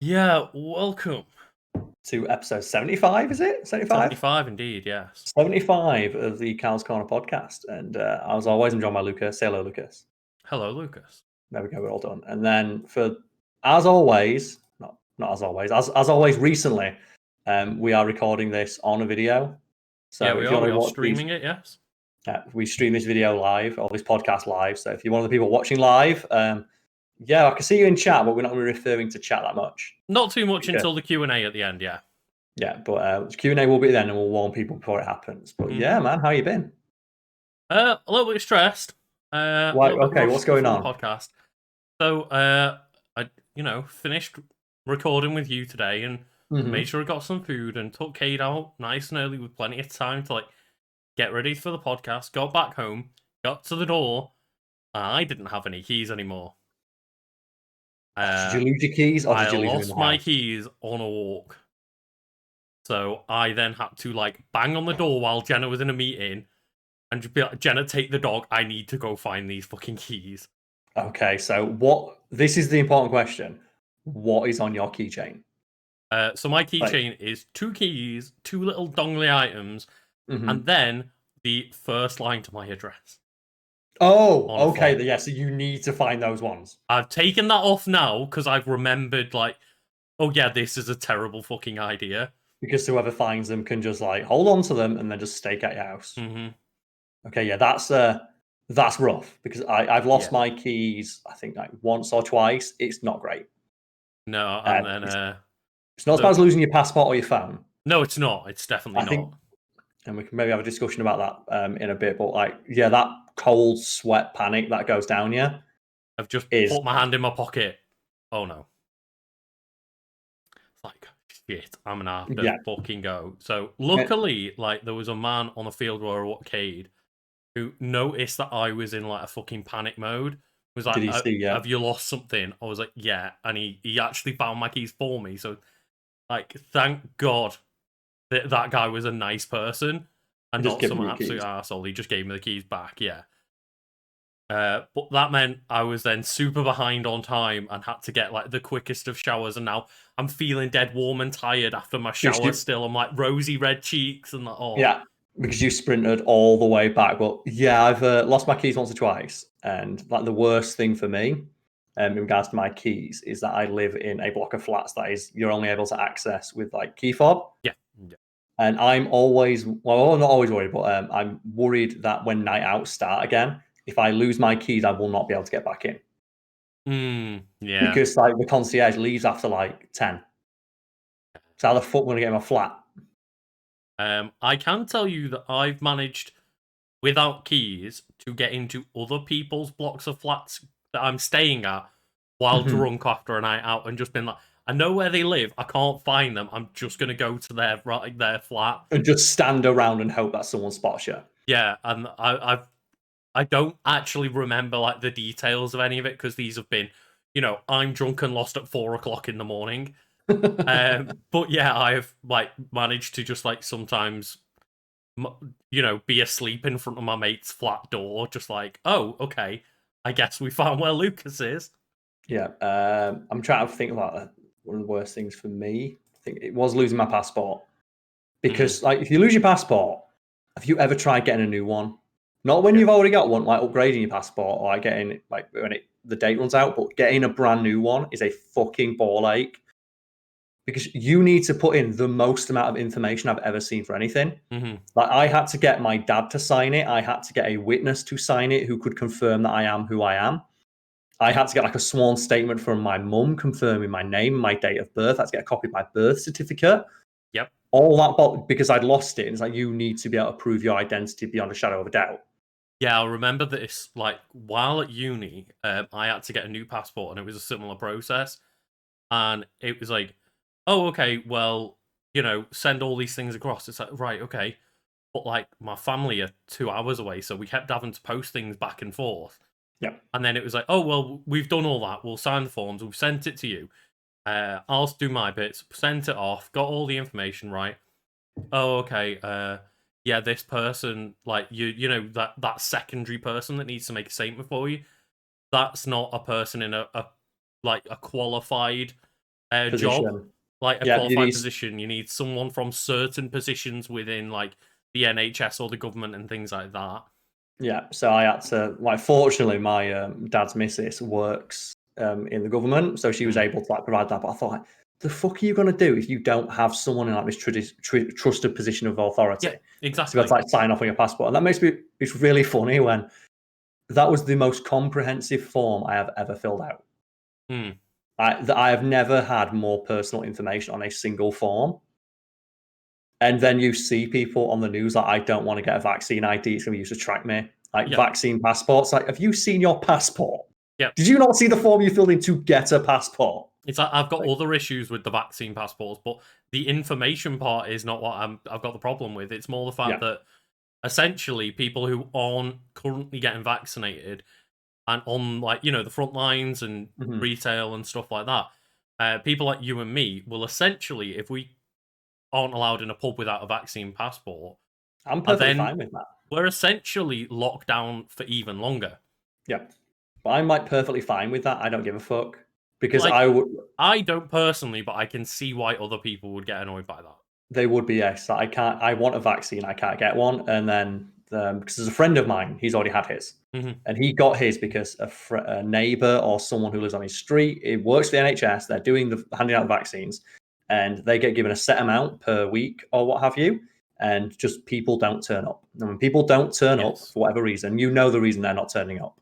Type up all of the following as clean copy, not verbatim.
Yeah, welcome. To episode 75, is it? 75? 75 indeed, yes. 75 of the Karl's Corner podcast. And as always, I'm joined by Lucas. Say hello, Lucas. Hello, Lucas. There we go, we're all done. And then as always, not as always, as always recently, we are recording this on a video. So Yeah, if you want we to are watch streaming it, yes. we stream this video live, or this podcast live. So if you're one of the people watching live, yeah, I can see you in chat, but we're not going to be referring to chat that much. Not too much Okay. until the Q&A at the end, yeah. Yeah, but Q&A will be then, and we'll warn people before it happens. But yeah, man, how you been? A little bit stressed. Okay, what's going on? The podcast. So, I finished recording with you today and made sure I got some food and took Kate out nice and early with plenty of time to get ready for the podcast. Got back home, got to the door, and I didn't have any keys anymore. Did you lose your keys, or did you lose them in the lost my house? keys on a walk. So I then had to bang on the door while Jenna was in a meeting and just be like, Jenna, take the dog. I need to go find these fucking keys. Okay, so this is the important question. What is on your keychain? So my keychain is 2 keys, 2 little dongly items, and then the first line to my address. Oh, okay. Yeah, so you need to find those ones. I've taken that off now because I've remembered, oh yeah, this is a terrible fucking idea. Because whoever finds them can just hold on to them and then just stake at your house. Okay, yeah, that's rough because I've lost my keys. I think once or twice. It's not great. No, and then it's not as bad as losing your passport or your phone. No, it's not. It's definitely not. And we can maybe have a discussion about that in a bit. But yeah, that cold sweat panic that goes down you. I've just put my hand in my pocket. Oh no. It's shit, I'm gonna have to fucking go. So luckily, there was a man on the field where I walked who noticed that I was in a fucking panic mode. Was like, have you lost something? I was like, yeah, and he actually found my keys for me. So thank God that guy was a nice person and not some absolute arsehole. He just gave me the keys back, yeah. But that meant I was then super behind on time and had to get the quickest of showers, and now I'm feeling dead warm and tired after my shower still. I'm rosy red cheeks and Yeah, because you sprinted all the way back. But yeah, I've lost my keys once or twice, and the worst thing for me in regards to my keys is that I live in a block of flats that is you're only able to access with key fob. Yeah. And I'm always, well, not always worried, but I'm worried that when night outs start again, if I lose my keys, I will not be able to get back in. Yeah. Because the concierge leaves after 10. So how the fuck am I going to get in my flat? I can tell you that I've managed, without keys, to get into other people's blocks of flats that I'm staying at while drunk after a night out and just been like, I know where they live. I can't find them. I'm just going to go to their flat. And just stand around and hope that someone spots you. Yeah, and I don't actually remember the details of any of it because these have been, I'm drunk and lost at 4 o'clock in the morning. But yeah, I've managed to just sometimes, be asleep in front of my mate's flat door, just oh, okay, I guess we found where Lucas is. Yeah, I'm trying to think about one of the worst things for me. I think it was losing my passport because if you lose your passport, have you ever tried getting a new one? Not when you've already got one, upgrading your passport or getting when the date runs out, but getting a brand new one is a fucking ball ache because you need to put in the most amount of information I've ever seen for anything. I had to get my dad to sign it. I had to get a witness to sign it who could confirm that I am who I am. I had to get a sworn statement from my mum confirming my name, my date of birth. I had to get a copy of my birth certificate. Yep. All that because I'd lost it. It's you need to be able to prove your identity beyond a shadow of a doubt. Yeah, I remember this, while at uni, I had to get a new passport, and it was a similar process. And it was oh, okay, well, send all these things across. It's right, okay. But, my family are 2 hours away, so we kept having to post things back and forth. Yeah. And then it was oh, well, we've done all that. We'll sign the forms. We've sent it to you. I'll do my bits. Sent it off. Got all the information right. Oh, okay. Yeah, this person, you know, that secondary person that needs to make a statement for you, that's not a person in a qualified job, like a qualified position. You need someone from certain positions within like the NHS or the government and things like that. Yeah, so I had to, like, fortunately, my dad's missus works in the government, so she was able to like provide that. But I thought, like, the fuck are you going to do if you don't have someone in like this trusted position of authority? Yeah, exactly. To be able to like sign off on your passport, and that makes me. It's really funny when that was the most comprehensive form I have ever filled out. I have never had more personal information on a single form. And then you see people on the news like, I don't want to get a vaccine ID. It's going to be used to track me. Like vaccine passports. Like, have you seen your passport? Yeah. Did you not see the form you filled in to get a passport? It's like I've got other issues with the vaccine passports, but the information part is not what I've got the problem with. It's more the fact that essentially people who aren't currently getting vaccinated and on like, the front lines and retail and stuff like that, people like you and me will essentially, if we aren't allowed in a pub without a vaccine passport, I'm perfectly fine with that. We're essentially locked down for even longer. Yeah. But I'm like perfectly fine with that. I don't give a fuck. Because like, I don't personally, but I can see why other people would get annoyed by that. They would be, yes. I want a vaccine, I can't get one. And then because there's a friend of mine, he's already had his. And he got his because a neighbor or someone who lives on his street, it works for the NHS, they're handing out vaccines, and they get given a set amount per week or what have you, and just people don't turn up. And when people don't turn up for whatever reason, the reason they're not turning up.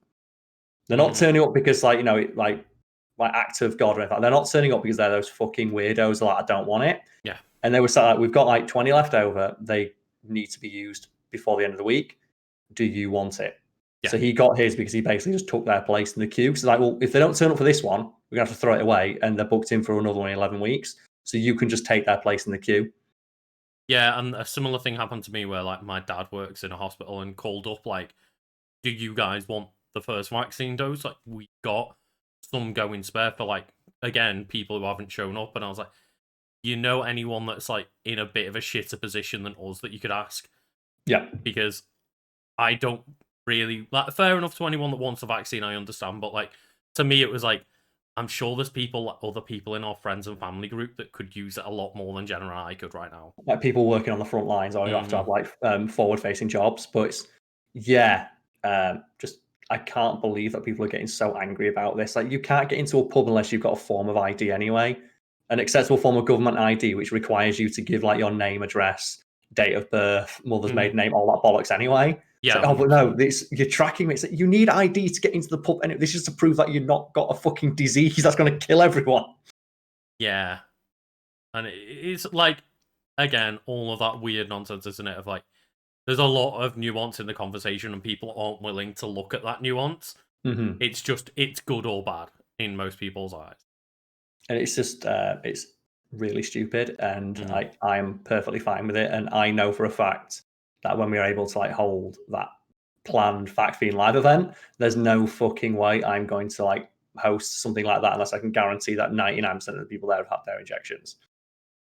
They're not turning up because like act of God or anything. They're not turning up because they're those fucking weirdos like, I don't want it. Yeah. And they were like, we've got like 20 left over. They need to be used before the end of the week. Do you want it? Yeah. So he got his because he basically just took their place in the queue. Because like, well, if they don't turn up for this one, we're going to have to throw it away. And they're booked in for another one in 11 weeks. So you can just take their place in the queue. Yeah, and a similar thing happened to me where like my dad works in a hospital and called up like, do you guys want the first vaccine dose? Like, we got some going spare for like, again, people who haven't shown up. And I was like, anyone that's like in a bit of a shitter position than us that you could ask? Yeah. Because I don't really, like, fair enough to anyone that wants a vaccine, I understand. But like, to me, it was like, I'm sure there's other people in our friends and family group that could use it a lot more than Jen and I could right now. Like people working on the front lines, or you have to have like forward-facing jobs. But it's, just I can't believe that people are getting so angry about this. Like, you can't get into a pub unless you've got a form of ID anyway, an acceptable form of government ID, which requires you to give like your name, address, date of birth, mother's maiden name, all that bollocks anyway. Yeah. Like, oh, but no, you're tracking me. It's like, you need ID to get into the pub, and this is to prove that you've not got a fucking disease that's going to kill everyone. Yeah, and it's like, again, all of that weird nonsense, isn't it? Of like, there's a lot of nuance in the conversation, and people aren't willing to look at that nuance. It's just, it's good or bad in most people's eyes, and it's just it's really stupid, and I'm perfectly fine with it. And I know for a fact that when we're able to like hold that planned Fact Fiend live event, there's no fucking way I'm going to like host something like that unless I can guarantee that 99% of the people there have had their injections.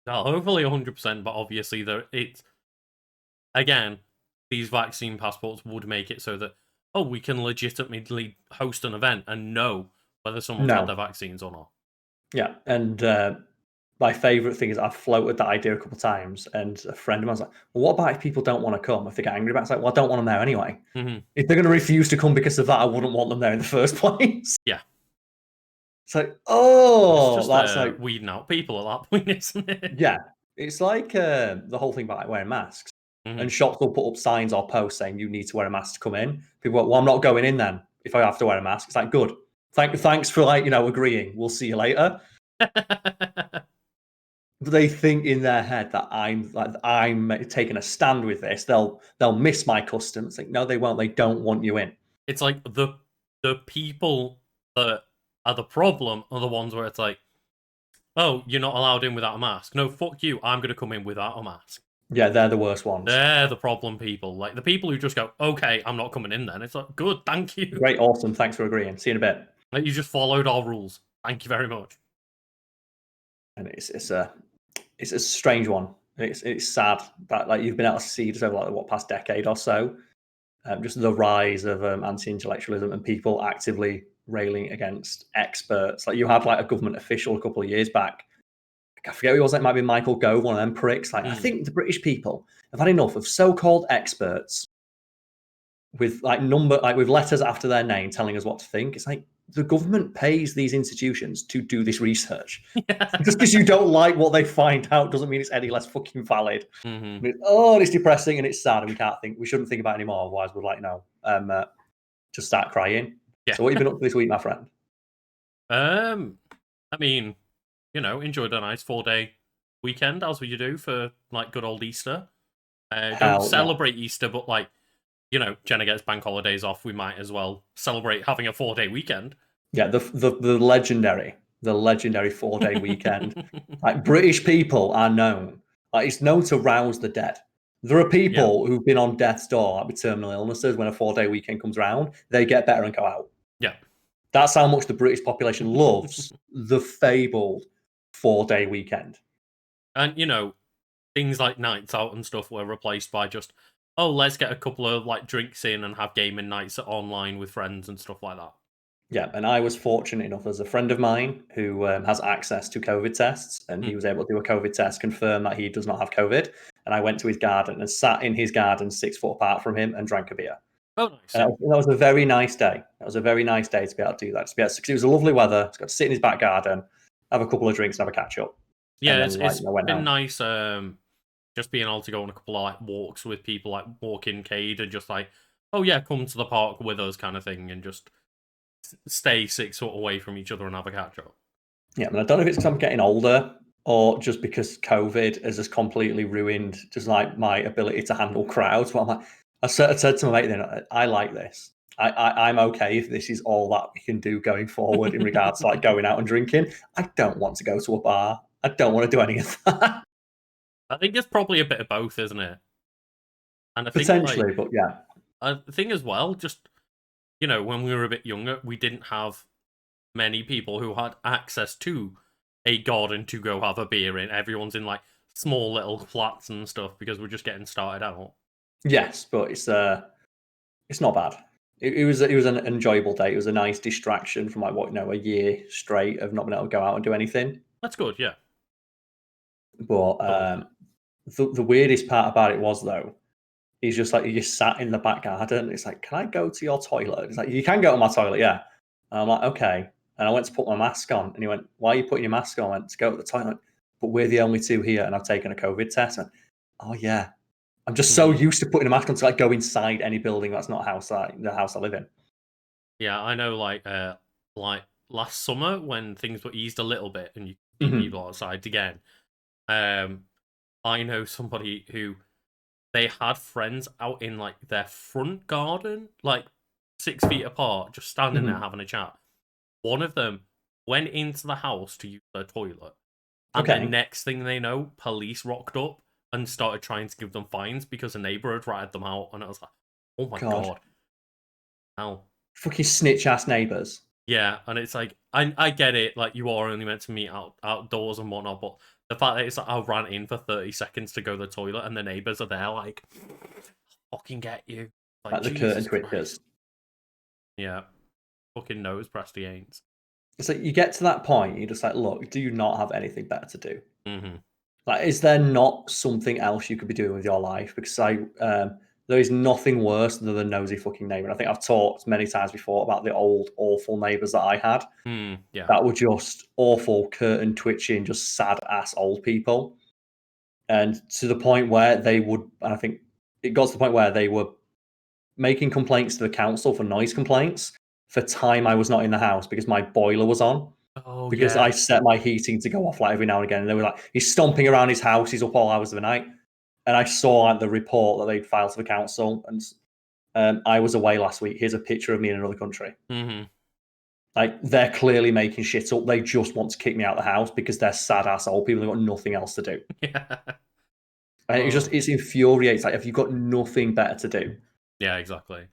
No, hopefully 100%, but obviously it's, again, these vaccine passports would make it so that, we can legitimately host an event and know whether someone's had their vaccines or not. Yeah, and my favourite thing is I've floated that idea a couple of times, and a friend of mine's like, well, what about if people don't want to come? If they get angry about it, it's like, well, I don't want them there anyway. If they're going to refuse to come because of that, I wouldn't want them there in the first place. Yeah. It's like, it's just that's like weeding out people at that point, isn't it? Yeah. It's like the whole thing about like, wearing masks. And shops will put up signs or posts saying you need to wear a mask to come in. People go, well, I'm not going in then if I have to wear a mask. It's like, good. Thanks for like, agreeing. We'll see you later. They think in their head that I'm taking a stand with this. They'll miss my custom. It's like, no, they won't. They don't want you in. It's like the people that are the problem are the ones where it's like, oh, you're not allowed in without a mask. No, fuck you. I'm going to come in without a mask. Yeah, they're the worst ones. They're the problem people. Like, the people who just go, okay, I'm not coming in then. It's like, good, thank you. Great, awesome. Thanks for agreeing. See you in a bit. Like, you just followed our rules. Thank you very much. And it's a strange one. It's sad that like you've been able to see just over like what past decade or so, just the rise of anti-intellectualism and people actively railing against experts. Like, you had like a government official a couple of years back I forget who it was. It might be Michael Gove, one of them pricks. Like, I think the British people have had enough of so-called experts with with letters after their name telling us what to think. It's like the government pays these institutions to do this research. Just because you don't like what they find out doesn't mean it's any less fucking valid. It's depressing and it's sad and we shouldn't think about it anymore. Otherwise, we're like, no, just start crying. Yeah. So what have you been up to this week, my friend? I mean, enjoyed a nice 4-day weekend, as you do for like good old Easter. Don't celebrate Easter, but like, Jenna gets bank holidays off. We might as well celebrate having a 4-day weekend. Yeah, the legendary 4-day weekend. Like, British people are known. Like, it's known to rouse the dead. There are people who've been on death's door, like with terminal illnesses. When a 4-day weekend comes around, they get better and go out. Yeah, that's how much the British population loves the fabled 4-day weekend. And things like nights out and stuff were replaced by just, let's get a couple of like drinks in and have gaming nights online with friends and stuff like that. Yeah, and I was fortunate enough, as a friend of mine who has access to COVID tests, and he was able to do a COVID test, confirm that he does not have COVID. And I went to his garden and sat in his garden 6 foot apart from him and drank a beer. Oh, nice. That was a very nice day. That was a very nice day to be able to do that. Because it was a lovely weather. Just got to sit in his back garden, have a couple of drinks, and have a catch up. Yeah, it's been nice. Just being able to go on a couple of like walks with people, like walking Cade, and just like, oh yeah, come to the park with us, kind of thing, and just stay 6 foot away from each other and have a catch up. Yeah, I don't know if it's because I'm getting older or just because COVID has just completely ruined just like my ability to handle crowds. But I'm like, I said to my mate then, I like this. I'm okay if this is all that we can do going forward in regards to like going out and drinking. I don't want to go to a bar. I don't want to do any of that. I think it's probably a bit of both, isn't it? And I think, potentially, but yeah. I think as well, just, when we were a bit younger, we didn't have many people who had access to a garden to go have a beer in. Everyone's in like small little flats and stuff because we're just getting started out. Yes, but it's not bad. It was an enjoyable day. It was a nice distraction from like a year straight of not being able to go out and do anything. That's good, yeah. But the weirdest part about it was though, is just like you sat in the back garden. It's like, can I go to your toilet? It's like, you can go to my toilet, yeah. And I'm like, okay. And I went to put my mask on, and he went, why are you putting your mask on? I went to go to the toilet, but we're the only two here, and I've taken a COVID test. I went, oh yeah. I'm just so used to putting a mask on to like go inside any building that's not the house I live in. Yeah, I know. Like last summer when things were eased a little bit and you could see people outside again. I know somebody who they had friends out in like their front garden, like 6 feet apart, just standing there having a chat. One of them went into the house to use their toilet, and the next thing they know, police rocked up and started trying to give them fines because a neighbor had ratted them out, and I was like, "Oh my god, how fucking snitch ass neighbors." Yeah, and it's like I get it, like you are only meant to meet outdoors and whatnot, but the fact that it's like I ran in for 30 seconds to go to the toilet, and the neighbors are there like, "Fucking get you!" Like the curtain twitchers. Yeah, fucking nose pressed the ain't. It's like you get to that point, you're just like, look, do you not have anything better to do? Like, is there not something else you could be doing with your life? Because there is nothing worse than the nosy fucking neighbor. And I think I've talked many times before about the old awful neighbors that I had. Yeah, that were just awful, curtain twitching, just sad ass old people, and to the point where they would. And I think it got to the point where they were making complaints to the council for noise complaints for time I was not in the house because my boiler was on. Because I set my heating to go off like every now and again. And they were like, he's stomping around his house, he's up all hours of the night. And I saw like the report that they'd filed to the council, and I was away last week. Here's a picture of me in another country. Like, they're clearly making shit up. They just want to kick me out of the house because they're sad ass old people who've got nothing else to do. And it's infuriating. Like, have you got nothing better to do? Yeah, exactly.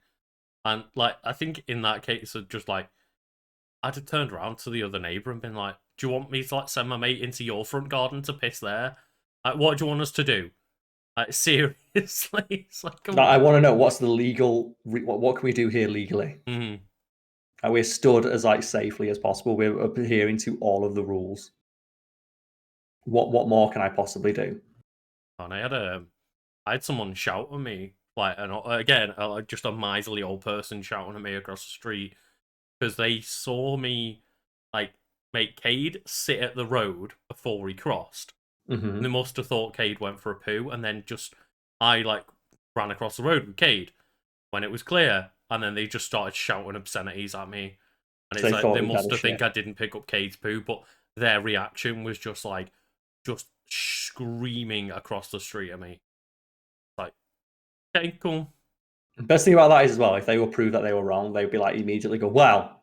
And like, I think in that case, just like, I'd have turned around to the other neighbour and been like, do you want me to like send my mate into your front garden to piss there? Like, what do you want us to do? Like, seriously? It's like, come on. I want to know what's the legal, what can we do here legally? We're stood as like safely as possible. We're adhering to all of the rules. What more can I possibly do? And I had someone shout at me, like, and again, just a miserly old person shouting at me across the street because they saw me like make Cade sit at the road before he crossed. Mm-hmm. They must have thought Cade went for a poo, and then I like ran across the road with Cade when it was clear, and then they just started shouting obscenities at me. And it's like they must have think I didn't pick up Cade's poo, but their reaction was just like screaming across the street at me. Like, okay, cool. The best thing about that is as well, if they were proved that they were wrong, they'd be like immediately go, "Well,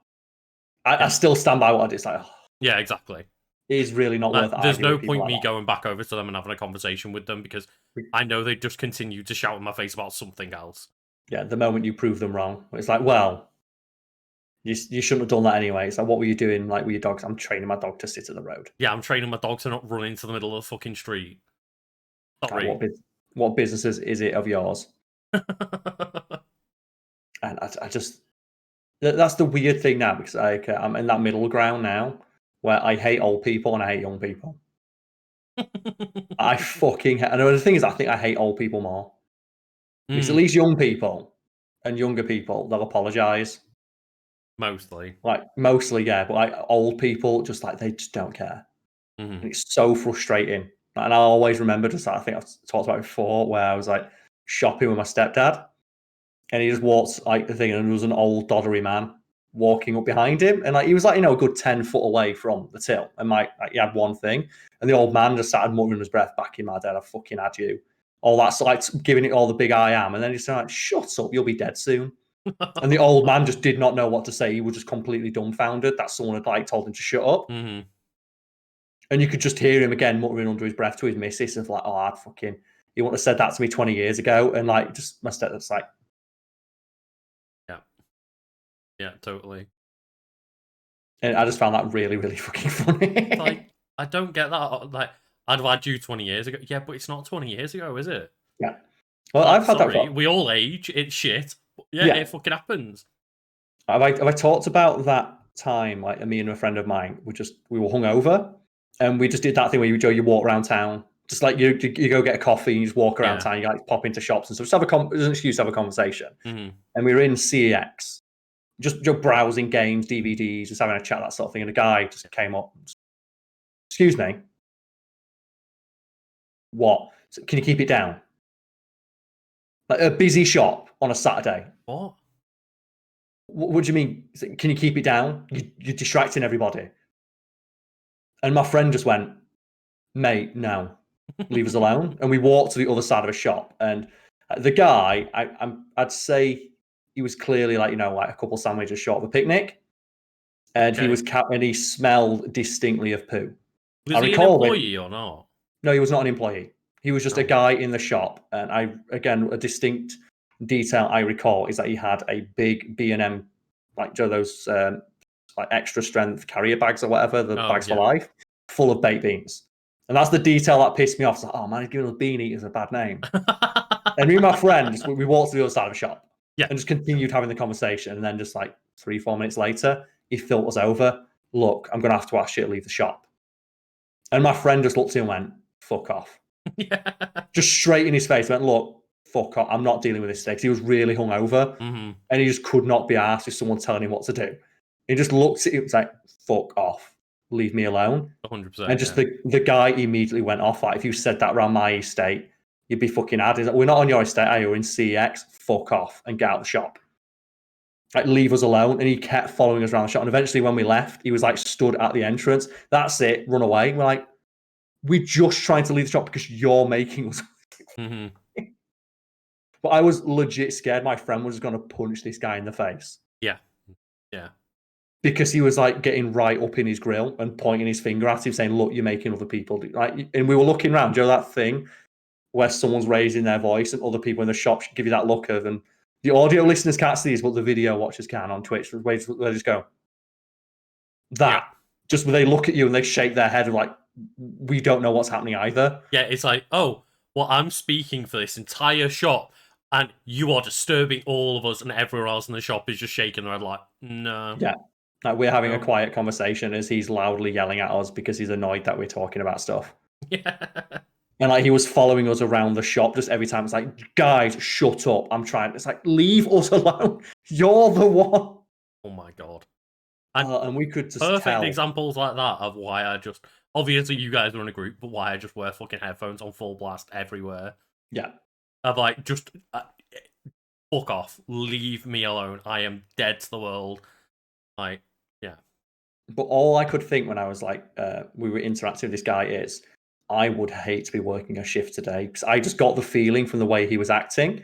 I still stand by what I did." It's like, oh, yeah, exactly. It is really not worth it. There's no point me going back over to them and having a conversation with them because I know they just continue to shout in my face about something else. Yeah, the moment you prove them wrong, it's like, well, you shouldn't have done that anyway. It's like, what were you doing like with your dogs? I'm training my dog to sit at the road. Yeah, I'm training my dog to not run into the middle of the fucking street. Sorry. Like, what businesses is it of yours? And I just, that's the weird thing now, because I'm in that middle ground now where I hate old people and I hate young people. I fucking hate, and the thing is, I think I hate old people more. Because at least young people and younger people, they'll apologize. Mostly. Like, mostly, yeah. But like old people, just like, they just don't care. And it's so frustrating. And I always remember, just I think I've talked about it before, where I was like shopping with my stepdad, and he just walks like the thing, and there was an old doddery man walking up behind him, and like he was like, a good 10 foot away from the till, and like he had one thing, and the old man just started muttering his breath, back in my dad, I fucking had you. All that's like giving it all the big I am, and then he's like, shut up, you'll be dead soon. And the old man just did not know what to say. He was just completely dumbfounded that someone had like told him to shut up. And you could just hear him again muttering under his breath to his missus of like, oh, I'd fucking, you wouldn't have said that to me 20 years ago. And like, just my stepdad's like, yeah, totally. And I just found that really, really fucking funny. Like, I don't get that. Like, I'd have had you 20 years ago. Yeah, but it's not 20 years ago, is it? Yeah. Well, I've had that. We all age. It's shit. Yeah, it fucking happens. Have I talked about that time? Like, me and a friend of mine, we were hungover, and we just did that thing where you walk around town, just like you go get a coffee and you just walk around town. You like pop into shops and so just have an excuse to have a conversation. And we were in CEX, just browsing games, DVDs, just having a chat, that sort of thing. And a guy just came up. Excuse me. What? Can you keep it down? Like a busy shop on a Saturday. What? What do you mean? Can you keep it down? You're distracting everybody. And my friend just went, mate, no, leave us alone. And we walked to the other side of a shop. And the guy, I'd say he was clearly like, like a couple sandwiches short of a picnic. And he smelled distinctly of poo. Was he an employee or not? No, he was not an employee. He was just a guy in the shop. And a distinct detail I recall is that he had a big B&M, like those like extra strength carrier bags or whatever, the bags for life, full of baked beans. And that's the detail that pissed me off. It's like, oh man, he's giving us bean eaters a bad name. And me and my friend, we walked to the other side of the shop and just continued having the conversation. And then just like 3-4 minutes later, he filters over, look, I'm going to have to ask you to leave the shop. And my friend just looked at him and went, fuck off. Just straight in his face, went, look, fuck off. I'm not dealing with this today. Because he was really hungover. And he just could not be asked if someone telling him what to do. He just looked at him and was like, fuck off. Leave me alone. 100%. And just the guy immediately went off. Like, if you said that around my estate, you'd be fucking had. Like, we're not on your estate, are you? We're in CX. Fuck off and get out of the shop. Like, leave us alone. And he kept following us around the shop. And eventually, when we left, he was like stood at the entrance. That's it. Run away. We're like, we're just trying to leave the shop because you're making us. But I was legit scared. My friend was going to punch this guy in the face. Yeah. Because he was like getting right up in his grill and pointing his finger at him, saying, "Look, you're making other people do." Like, and we were looking around. That thing where someone's raising their voice and other people in the shop should give you that look of, and the audio listeners can't see this, but the video watchers can on Twitch. Where they just go just where they look at you and they shake their head like, we don't know what's happening either. Yeah, it's like, oh, well, I'm speaking for this entire shop, and you are disturbing all of us, and everyone else in the shop is just shaking their head like, no. Yeah. Like, we're having a quiet conversation as he's loudly yelling at us because he's annoyed that we're talking about stuff. Yeah. And like he was following us around the shop just every time. It's like, guys, shut up. I'm trying. It's like, leave us alone. You're the one. Oh my god. And we could just perfect tell. examples like that of why I just obviously you guys are in a group, but why I just wear fucking headphones on full blast everywhere. Yeah. Of like just fuck off, leave me alone. I am dead to the world. Like, yeah. But all I could think when I was like, we were interacting with this guy is, I would hate to be working a shift today because I just got the feeling from the way he was acting.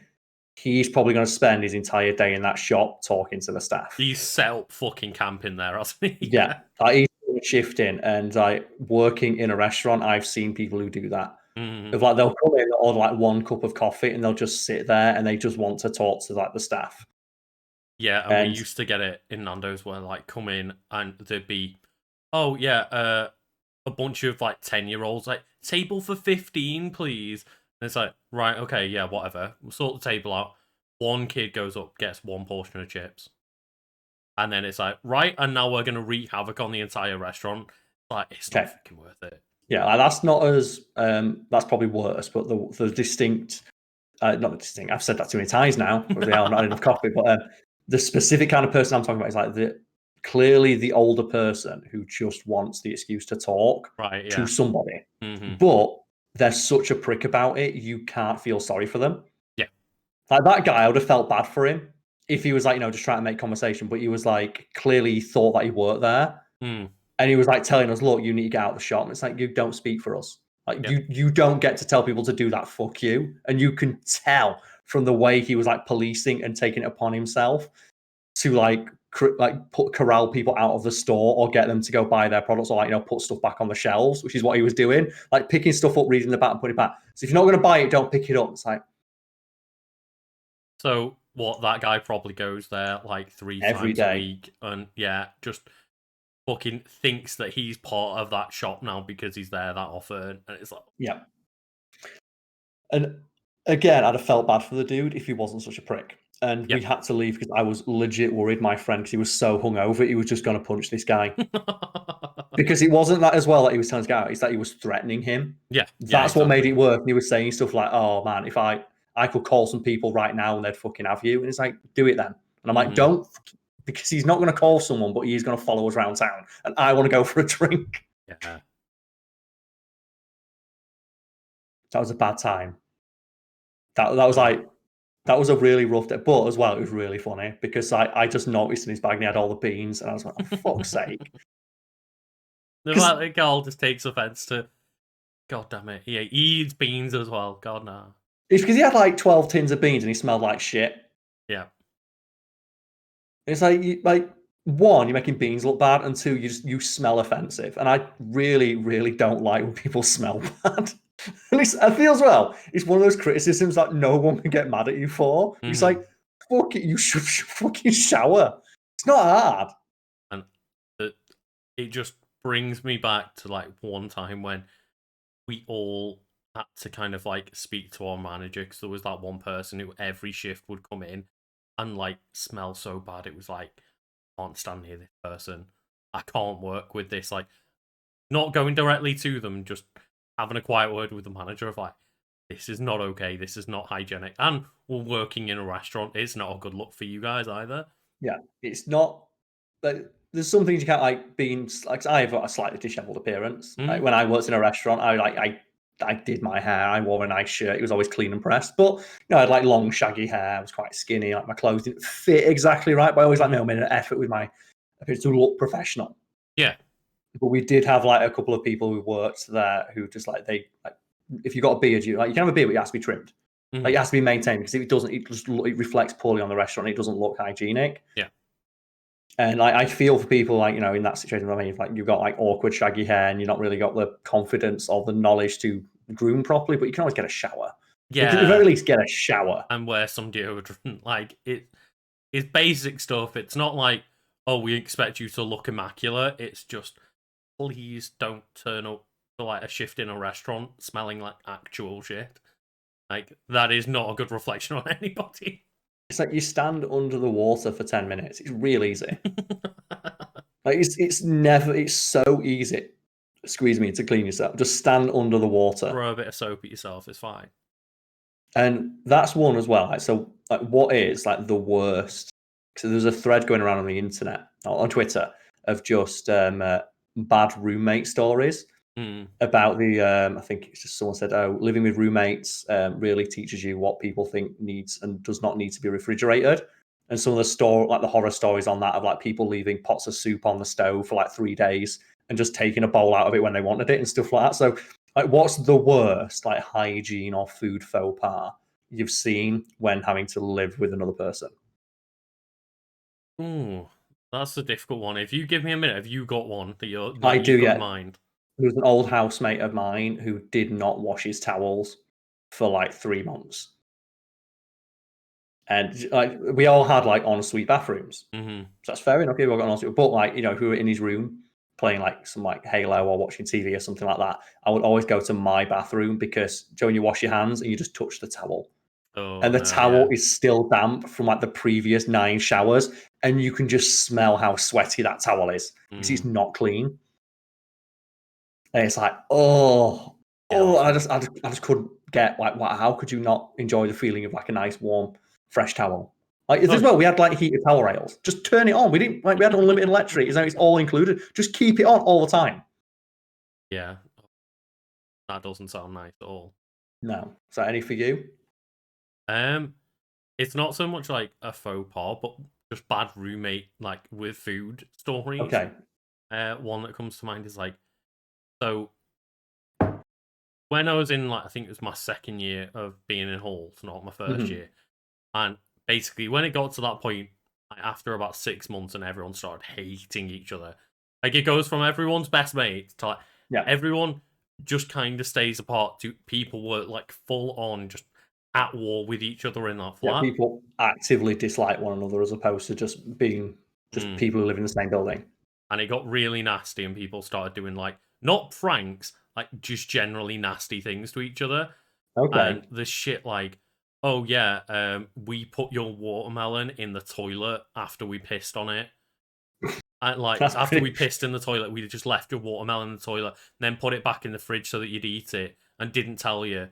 He's probably going to spend his entire day in that shop talking to the staff. He's set up fucking camp in there, hasn't he? Yeah. He's shifting and like working in a restaurant. I've seen people who do that. Of like they'll come in and order like one cup of coffee and they'll just sit there and they just want to talk to like the staff. Yeah, and we used to get it in Nando's where like come in and there'd be, oh yeah, a bunch of like 10-year-olds like table for 15, please. And it's like, right, okay, yeah, whatever. We'll sort the table out. One kid goes up, gets one portion of chips. And then it's like, right, and now we're gonna wreak havoc on the entire restaurant. Like, it's not fucking worth it. Yeah, like, that's not as that's probably worse, but the distinct not the distinct, I've said that too many times now, they are not enough coffee, but the specific kind of person I'm talking about is like clearly the older person who just wants the excuse to talk to somebody. But they're such a prick about it, you can't feel sorry for them. Yeah. Like that guy, I would have felt bad for him if he was like, just trying to make conversation, but he was like, clearly he thought that he worked there. And he was like telling us, look, you need to get out of the shop. And it's like, you don't speak for us. Like you don't get to tell people to do that. Fuck you. And you can tell from the way he was like policing and taking it upon himself to like corral people out of the store or get them to go buy their products or like, put stuff back on the shelves, which is what he was doing. Like picking stuff up, reading the back and putting it back. So if you're not going to buy it, don't pick it up. It's like. So what, that guy probably goes there like 3 every times day. a week and just fucking thinks that he's part of that shop now because he's there that often, and it's like, yeah. And again, I'd have felt bad for the dude if he wasn't such a prick. And we had to leave because I was legit worried, my friend, because he was so hungover, he was just going to punch this guy. Because it wasn't that as well that he was telling this guy out, it's that he was threatening him. Yeah. That's what made it work. And he was saying stuff like, oh man, if I could call some people right now and they'd fucking have you. And it's like, do it then. And I'm like, don't, because he's not going to call someone, but he's going to follow us around town. And I want to go for a drink. Yeah. That was a bad time. That was like, that was a really rough day. But as well, it was really funny because I just noticed in his bag and he had all the beans. And I was like, oh, fuck's sake. The fact that Karl just takes offense to, God damn it. Yeah, he eats beans as well. God, no. It's because he had like 12 tins of beans and he smelled like shit. Yeah. It's like one, you're making beans look bad, and two, you smell offensive. And I really, really don't like when people smell bad. And I feel as well, it's one of those criticisms that no one can get mad at you for. It's like, fuck it, you should fucking shower. It's not hard. And it just brings me back to like one time when we all had to kind of like speak to our manager because there was that one person who every shift would come in and like smell so bad. It was like, I can't stand near this person. I can't work with this. Like, not going directly to them, just having a quiet word with the manager of like, this is not okay. This is not hygienic. And we're working in a restaurant. It's not a good look for you guys either. Yeah, it's not. But there's some things you can't like being like. I have a slightly dishevelled appearance. Like when I worked in a restaurant, I did my hair. I wore a nice shirt. It was always clean and pressed. But I had like long, shaggy hair. I was quite skinny. Like my clothes didn't fit exactly right. But I always made an effort with my appearance to look professional. Yeah. But we did have like a couple of people who worked there who just like if you got a beard, you can have a beard, but it has to be trimmed. Like it has to be maintained because if it doesn't, it reflects poorly on the restaurant. It doesn't look hygienic. Yeah. And like I feel for people like in that situation. I mean, if like you've got like awkward shaggy hair and you're not really got the confidence or the knowledge to groom properly, but you can always get a shower. Yeah, you can at the very least get a shower and wear some deodorant. Like it's basic stuff. It's not like, oh, we expect you to look immaculate. It's just, please don't turn up to like a shift in a restaurant smelling like actual shit. Like that is not a good reflection on anybody. It's like you stand under the water for 10 minutes. It's real easy. Like it's so easy. squeeze me to clean yourself. Just stand under the water. Throw a bit of soap at yourself. It's fine. And that's one as well. So, what is like the worst? So there's a thread going around on the internet, on Twitter, of just bad roommate stories about the. I think it's just someone said, "Oh, living with roommates really teaches you what people think needs and does not need to be refrigerated." And some of the horror stories on that of like people leaving pots of soup on the stove for like 3 days and just taking a bowl out of it when they wanted it and stuff like that. So, like, what's the worst like hygiene or food faux pas you've seen when having to live with another person? Ooh, that's a difficult one. If you give me a minute, have you got one that you've I do, got yeah. in mind? There was an old housemate of mine who did not wash his towels for like 3 months. And like we all had like ensuite bathrooms. Mm-hmm. So that's fair enough. People got an ensuite, but like, you know, who were in his room playing like some like Halo or watching TV or something like that, I would always go to my bathroom because when you wash your hands and you just touch the towel. Oh, And the no, towel is still damp from like the previous 9 showers, and you can just smell how sweaty that towel is because it's not clean. And it's like, I just couldn't get like, how could you not enjoy the feeling of like a nice warm fresh towel? Like as well, we had like heated towel rails. Just turn it on. We didn't like we had unlimited electric. It's all included. Just keep it on all the time. Yeah, that doesn't sound nice at all. No. Is that any for you? It's not so much like a faux pas, but just bad roommate like with food stories. Okay. One that comes to mind is like, so when I was in like I think it was my second year of being in halls, not my 1st year, and basically when it got to that point, like, after about 6 months, and everyone started hating each other, like it goes from everyone's best mate to like everyone just kind of stays apart to people were like full on just at war with each other in that flat. Yeah, people actively dislike one another as opposed to just being people who live in the same building. And it got really nasty, and people started doing like not pranks, like just generally nasty things to each other. Okay. And the shit like, oh yeah, we put your watermelon in the toilet after we pissed on it. And like after we pissed in the toilet, we just left your watermelon in the toilet, and then put it back in the fridge so that you'd eat it, and didn't tell you.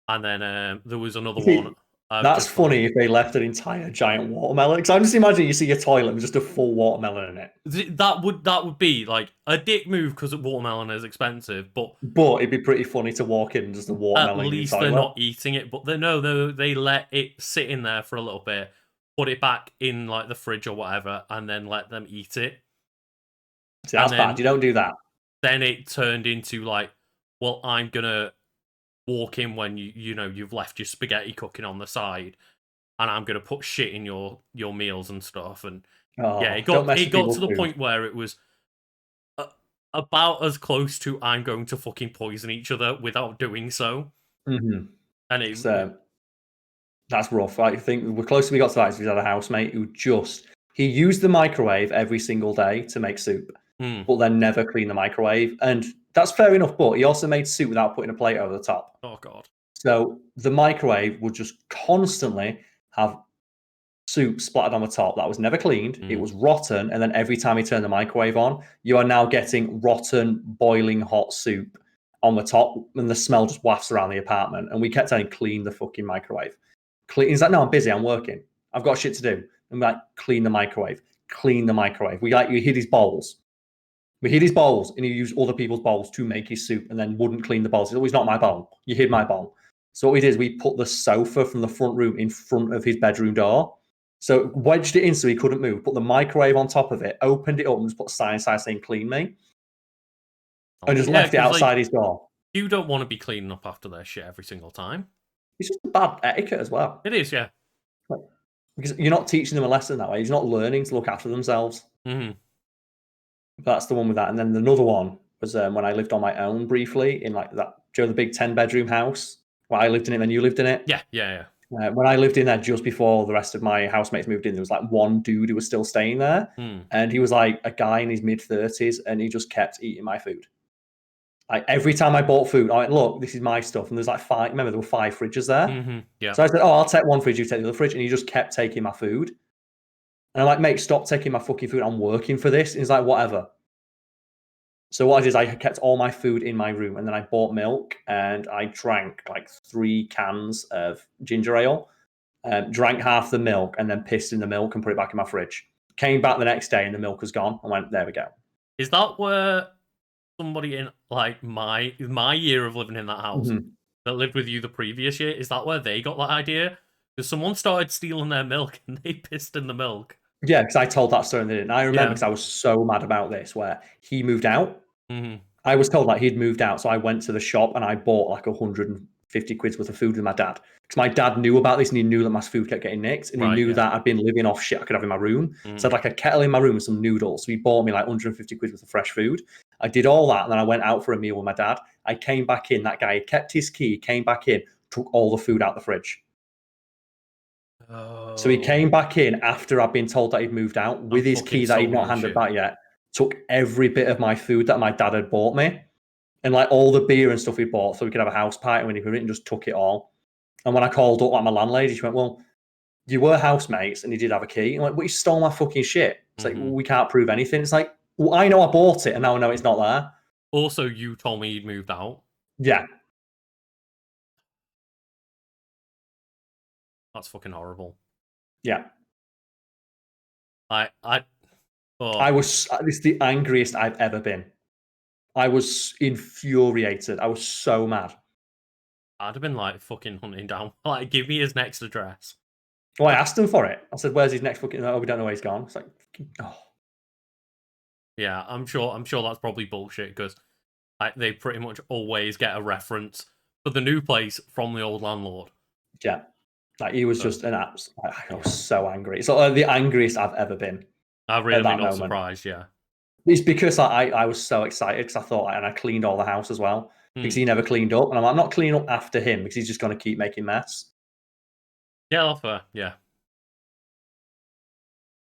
And then there was another one. That's funny if they left an entire giant watermelon. Because I'm just imagining you see a toilet with just a full watermelon in it. That would be like a dick move because watermelon is expensive, but it'd be pretty funny to walk in and just a watermelon. At least they're not eating it, but they let it sit in there for a little bit, put it back in like the fridge or whatever, and then let them eat it. See, that's bad. You don't do that. Then it turned into like, well, I'm gonna walk in when you've left your spaghetti cooking on the side, and I'm gonna put shit in your meals and stuff. And it got to the point where it was about as close to I'm going to fucking poison each other without doing so. And it's that's rough. I think the closer we got to that is we had a housemate who he used the microwave every single day to make soup, but then never cleaned the microwave. And that's fair enough, but he also made soup without putting a plate over the top. Oh, God. So the microwave would just constantly have soup splattered on the top that was never cleaned. It was rotten. And then every time he turned the microwave on, you are now getting rotten, boiling hot soup on the top, and the smell just wafts around the apartment. And we kept saying, clean the fucking microwave. He's like, no, I'm busy. I'm working. I've got shit to do. And we're like, clean the microwave. Clean the microwave. We hid his bowls. We hid his bowls, and he used other people's bowls to make his soup, and then wouldn't clean the bowls. He said, oh, it's not my bowl. You hid my bowl. So what we did is we put the sofa from the front room in front of his bedroom door. So wedged it in so he couldn't move, put the microwave on top of it, opened it up, and just put a sign inside saying, clean me. And just left it outside his door. You don't want to be cleaning up after their shit every single time. It's just a bad etiquette as well. It is, yeah. Because you're not teaching them a lesson that way. He's not learning to look after themselves. That's the one with that. And then another one was when I lived on my own briefly in like that, the big 10-bedroom house where I lived in it, and then you lived in it. Yeah. When I lived in there just before the rest of my housemates moved in, there was like one dude who was still staying there. And he was like a guy in his mid-30s, and he just kept eating my food. Like every time I bought food, I went, look, this is my stuff. And there's like 5, remember there were 5 fridges there. So I said, oh, I'll take one fridge, you take the other fridge. And he just kept taking my food. And I'm like, mate, stop taking my fucking food. I'm working for this. And he's like, whatever. So what I did is I kept all my food in my room, and then I bought milk, and I drank like 3 cans of ginger ale, drank half the milk, and then pissed in the milk and put it back in my fridge. Came back the next day, and the milk was gone. I went, there we go. Is that where somebody in like my year of living in that house that lived with you the previous year, is that where they got that idea? Because someone started stealing their milk and they pissed in the milk. Yeah, because I told that story and they didn't. I remember because I was so mad about this, where he moved out. I was told like he'd moved out, so I went to the shop and I bought like 150 quid's worth of food with my dad. Because my dad knew about this and he knew that my food kept getting nicked, and he knew that I'd been living off shit I could have in my room. So I had like a kettle in my room with some noodles. So he bought me like 150 quid worth of fresh food. I did all that, and then I went out for a meal with my dad. I came back in. That guy kept his key, came back in, took all the food out the fridge. Oh. So he came back in after I'd been told that he'd moved out with his key that he'd not handed back yet. Took every bit of my food that my dad had bought me, and like all the beer and stuff he bought, so we could have a house party when he moved in, and just took it all. And when I called up like my landlady, she went, "Well, you were housemates and you did have a key." I'm like, "But you stole my fucking shit." It's like, well, we can't prove anything. It's like, well, I know I bought it, and now I know it's not there. Also, you told me you'd moved out. Yeah. That's fucking horrible. Yeah. I was, this is the angriest I've ever been. I was infuriated. I was so mad. I'd have been like fucking hunting down, like, give me his next address. Well, I asked him for it. I said, "Where's his next fucking?" "Oh, we don't know where he's gone." It's like, oh. Yeah, I'm sure that's probably bullshit, because like, they pretty much always get a reference for the new place from the old landlord. Yeah. Like, he was just an apps. I was so angry. It's like the angriest I've ever been. I'm really not surprised, yeah. It's because I was so excited, because I thought, and I cleaned all the house as well, because he never cleaned up. And I'm not cleaning up after him, because he's just going to keep making mess. Yeah, that's fair, yeah.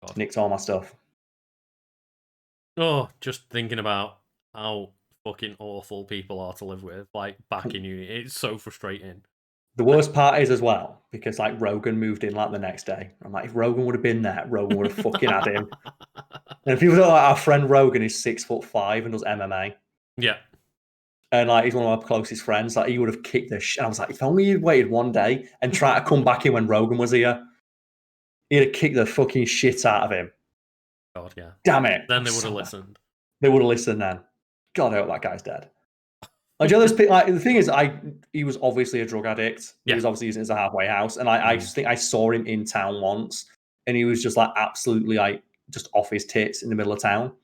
God. Nicked all my stuff. Oh, just thinking about how fucking awful people are to live with, like, back in uni. It's so frustrating. The worst part is as well, because like Rogan moved in like the next day. I'm like, if Rogan would have been there, Rogan would have fucking had him. And people don't like, our friend Rogan is 6'5" and does MMA. Yeah. And like, he's one of my closest friends. Like, he would have kicked the shit. I was like, if only you'd waited one day and tried to come back in when Rogan was here, he'd have kicked the fucking shit out of him. God, yeah. Damn it. Then they would have listened. They would have listened then. God, I hope that guy's dead. Like, the thing is, he was obviously a drug addict. He was obviously using it as a halfway house. And I think I saw him in town once, and he was just like absolutely like just off his tits in the middle of town. And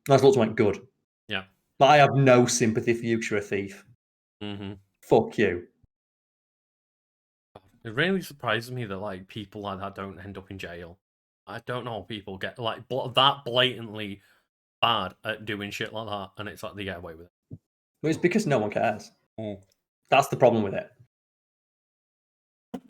I just looked and went, good. Yeah. But I have no sympathy for you because you're a thief. Fuck you. It really surprises me that like people like that don't end up in jail. I don't know how people get like that blatantly bad at doing shit like that, and it's like they get away with it. Well, it's because no one cares. That's the problem with it.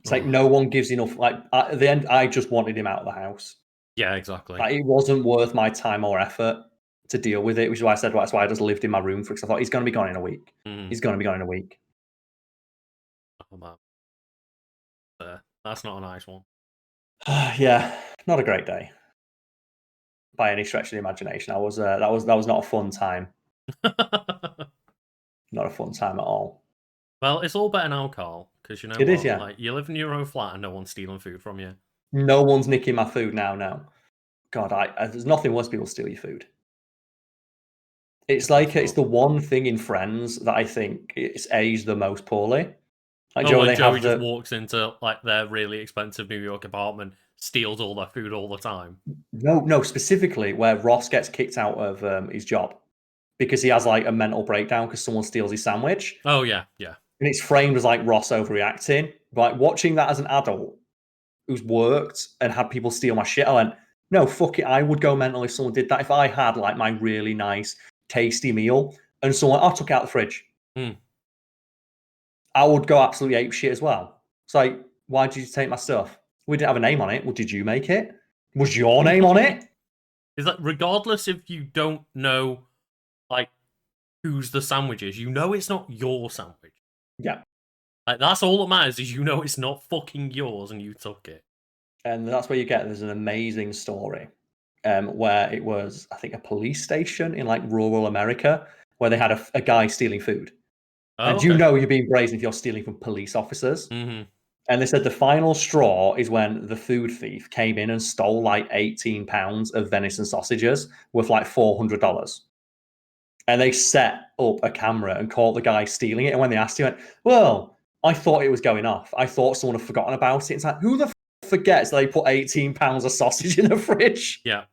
It's like no one gives enough. Like at the end, I just wanted him out of the house. Yeah, exactly. Like, it wasn't worth my time or effort to deal with it, which is why I said that's why I just lived in my room because I thought he's going to be gone in a week. He's going to be gone in a week. Oh man, that's not a nice one. Yeah, not a great day by any stretch of the imagination. That was not a fun time. Not a fun time at all. Well, it's all better now, Karl, because you know it is, yeah. Like, you live in your own flat and no one's stealing food from you. No one's nicking my food now. No, God, there's nothing worse. People steal your food. It's like it's the one thing in Friends that I think it's aged the most poorly. Like, Joey just walks into like their really expensive New York apartment, steals all their food all the time. No, specifically where Ross gets kicked out of his job because he has like a mental breakdown because someone steals his sandwich. Oh yeah. And it's framed as like Ross overreacting. Like, watching that as an adult who's worked and had people steal my shit, I went, no, fuck it, I would go mental if someone did that. If I had like my really nice, tasty meal and someone, I took it out the fridge. I would go absolutely ape shit as well. It's like, why did you take my stuff? We didn't have a name on it. Well, did you make it? Was your name on it? Is that regardless if you don't know like whose the sandwich is, you know it's not your sandwich. Yeah. Like, that's all that matters, is you know it's not fucking yours and you took it. And that's where there's an amazing story where it was, I think, a police station in like rural America. where they had a guy stealing food. And okay. you're being brazen if you're stealing from police officers. Mm-hmm. And they said the final straw is when the food thief came in and stole like 18 pounds of venison sausages worth like $400. And they set up a camera and caught the guy stealing it. And when they asked, he went, well, I thought it was going off. I thought someone had forgotten about it. It's like, who the forgets they put 18 pounds of sausage in the fridge? Yeah.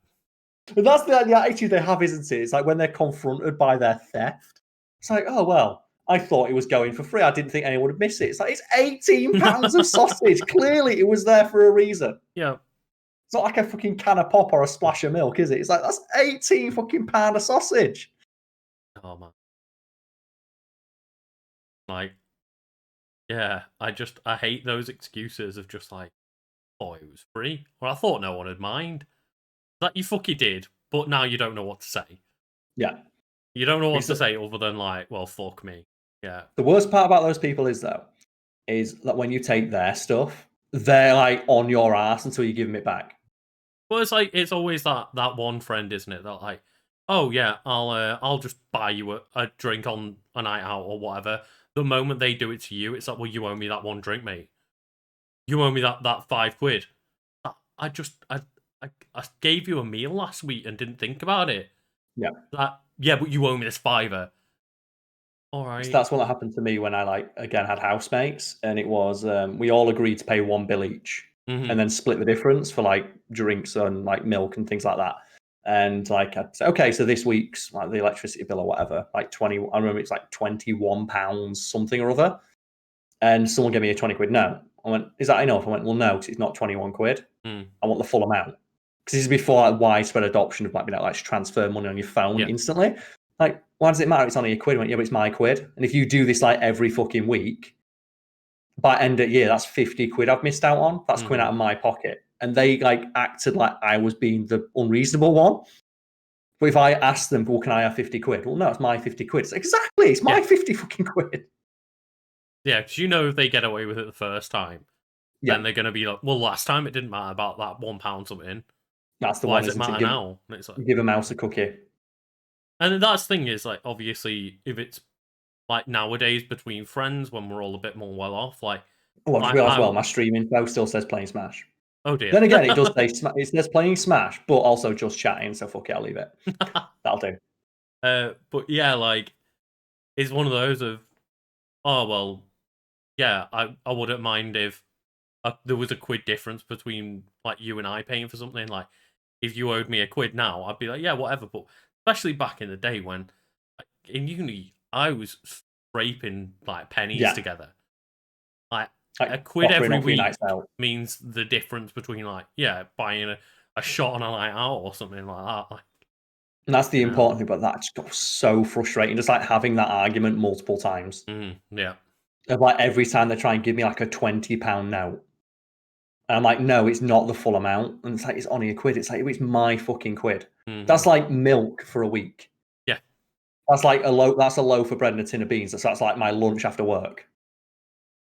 But that's the attitude they have, isn't it? It's like when they're confronted by their theft, it's like, oh, well, I thought it was going for free. I didn't think anyone would miss it. It's like, it's 18 pounds of sausage. Clearly, it was there for a reason. Yeah. It's not like a fucking can of pop or a splash of milk, is it? It's like, that's 18 fucking pound of sausage. Oh, man. Like, yeah, I hate those excuses of just like, oh, it was free. Or I thought no one would mind. That you fucking did, but now you don't know what to say. Yeah. You don't know what to say other than like, well, fuck me. Yeah. The worst part about those people is that when you take their stuff, they're like on your ass until you give them it back. Well, it's like it's always that one friend, isn't it? That like, oh yeah, I'll just buy you a drink on a night out or whatever. The moment they do it to you, it's like, well, you owe me that one drink, mate. You owe me that £5. I gave you a meal last week and didn't think about it. Yeah. Yeah, but you owe me this £5. All right. So that's what happened to me when I had housemates, and it was we all agreed to pay one bill each, and then split the difference for like drinks and like milk and things like that. And like I'd say, okay, so this week's like the electricity bill or whatever, like I remember it's like £21 something or other. And someone gave me a 20 quid. No, I went, is that enough? I went, well, no, because it's not 21 quid. I want the full amount. Because this is before like widespread adoption of like transfer money on your phone instantly. Like, why does it matter? It's only a quid. I went, yeah, but it's my quid. And if you do this like every fucking week, by end of year, that's 50 quid I've missed out on. That's coming out of my pocket. And they like acted like I was being the unreasonable one. But if I asked them, well, can I have 50 quid? Well, no, it's my 50 quid. It's like, exactly, it's my 50 fucking quid. Yeah, because you know if they get away with it the first time, then they're going to be like, well, last time it didn't matter about that £1 something. That's the Why one. Does it matter now? And it's like, give a mouse a cookie. And that's the thing is, like, obviously, if it's like nowadays between friends when we're all a bit more well off, like, oh, I realised my stream info still says playing Smash. Oh dear. Then again, it does say it says playing Smash, but also just chatting. So fuck it, I'll leave it. That'll do. But yeah, like, it's one of those of, oh well, yeah, I wouldn't mind if there was a quid difference between like you and I paying for something. Like, if you owed me a quid now, I'd be like, yeah, whatever. But especially back in the day when, like, in uni, I was scraping like pennies together. Like a quid every week means the difference between like buying a shot on a night out or something like that. Like, and that's the important thing, but that just got so frustrating. Just like having that argument multiple times. Yeah. Of like every time they try and give me like a £20 note. And I'm like, no, it's not the full amount. And it's like, it's only a quid. It's like, it's my fucking quid. That's like milk for a week. Yeah. That's like a loaf of bread and a tin of beans. That's like my lunch after work.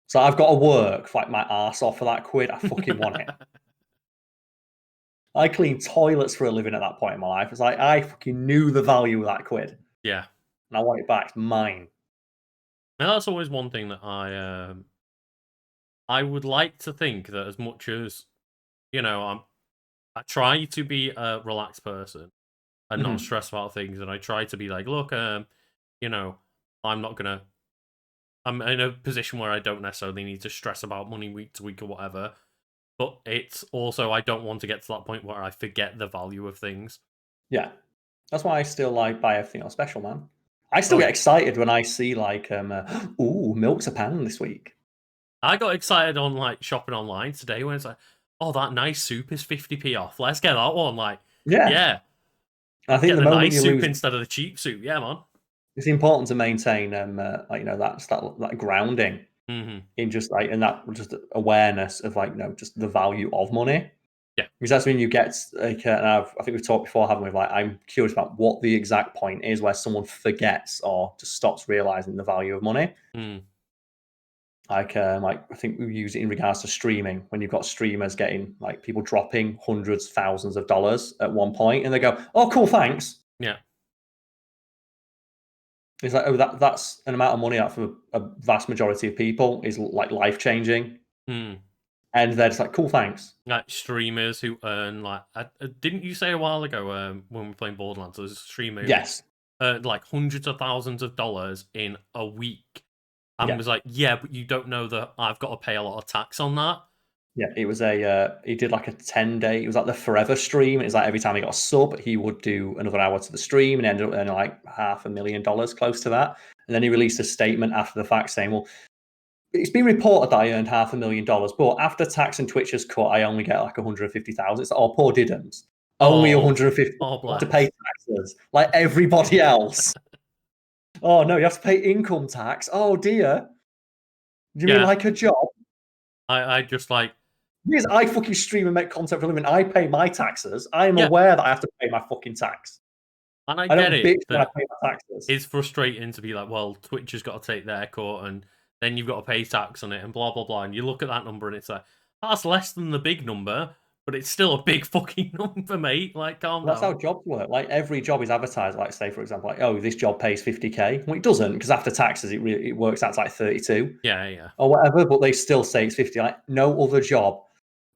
So I've got to work like my arse off for that quid. I fucking want it. I clean toilets for a living at that point in my life. It's like, I fucking knew the value of that quid. Yeah. And I want it back. It's mine. Now that's always one thing that I would like to think that as much as, you know, I try to be a relaxed person and not stress about things, and I try to be like, look, you know, I'm in a position where I don't necessarily need to stress about money week to week or whatever, but it's also, I don't want to get to that point where I forget the value of things. Yeah. That's why I still like buy everything on special, man. I still get excited when I see like, ooh, milk's £1 this week. I got excited on like shopping online today when it's like, oh, that nice soup is 50p off. Let's get that one. Like, yeah. I think get the nice soup instead of the cheap soup. Yeah, man. It's important to maintain, like, you know, that grounding in just like, and that just awareness of like, you know, just the value of money. Yeah, because that's when you get like, and I think we've talked before, haven't we? Like, I'm curious about what the exact point is where someone forgets or just stops realizing the value of money. Like I think we use it in regards to streaming when you've got streamers getting like people dropping hundreds, thousands of dollars at one point, and they go, "Oh, cool, thanks." Yeah. It's like, oh, that's an amount of money that for a vast majority of people is like life changing. And they're just like, cool, thanks. Like streamers who earn like, didn't you say a while ago when we were playing Borderlands, there was a streamer who earned like hundreds of thousands of dollars in a week, and was like, yeah, but you don't know that I've got to pay a lot of tax on that. Yeah, it was he did like a 10-day, it was like the forever stream. It's like every time he got a sub, he would do another hour to the stream and ended up earning like $500,000 close to that. And then he released a statement after the fact saying, well, it's been reported that I earned $500,000, but after tax and Twitch's cut, I only get like 150,000. It's like, oh, poor Diddums. Only 150 to pay taxes, like everybody else. Oh no, you have to pay income tax. Oh dear. Do you mean like a job? I just like, because I fucking stream and make content for a living. I pay my taxes. I am aware that I have to pay my fucking tax. And I get it. When I pay my taxes. It's frustrating to be like, well, Twitch has got to take their cut, and then you've got to pay tax on it, and blah blah blah. And you look at that number, and it's like, that's less than the big number, but it's still a big fucking number, mate. Like, calm down. That's how jobs work. Like every job is advertised. Like, say for example, like, oh, this job pays 50K. Well, it doesn't, because after taxes, it works out to like 32. Yeah. Or whatever. But they still say it's 50. Like no other job,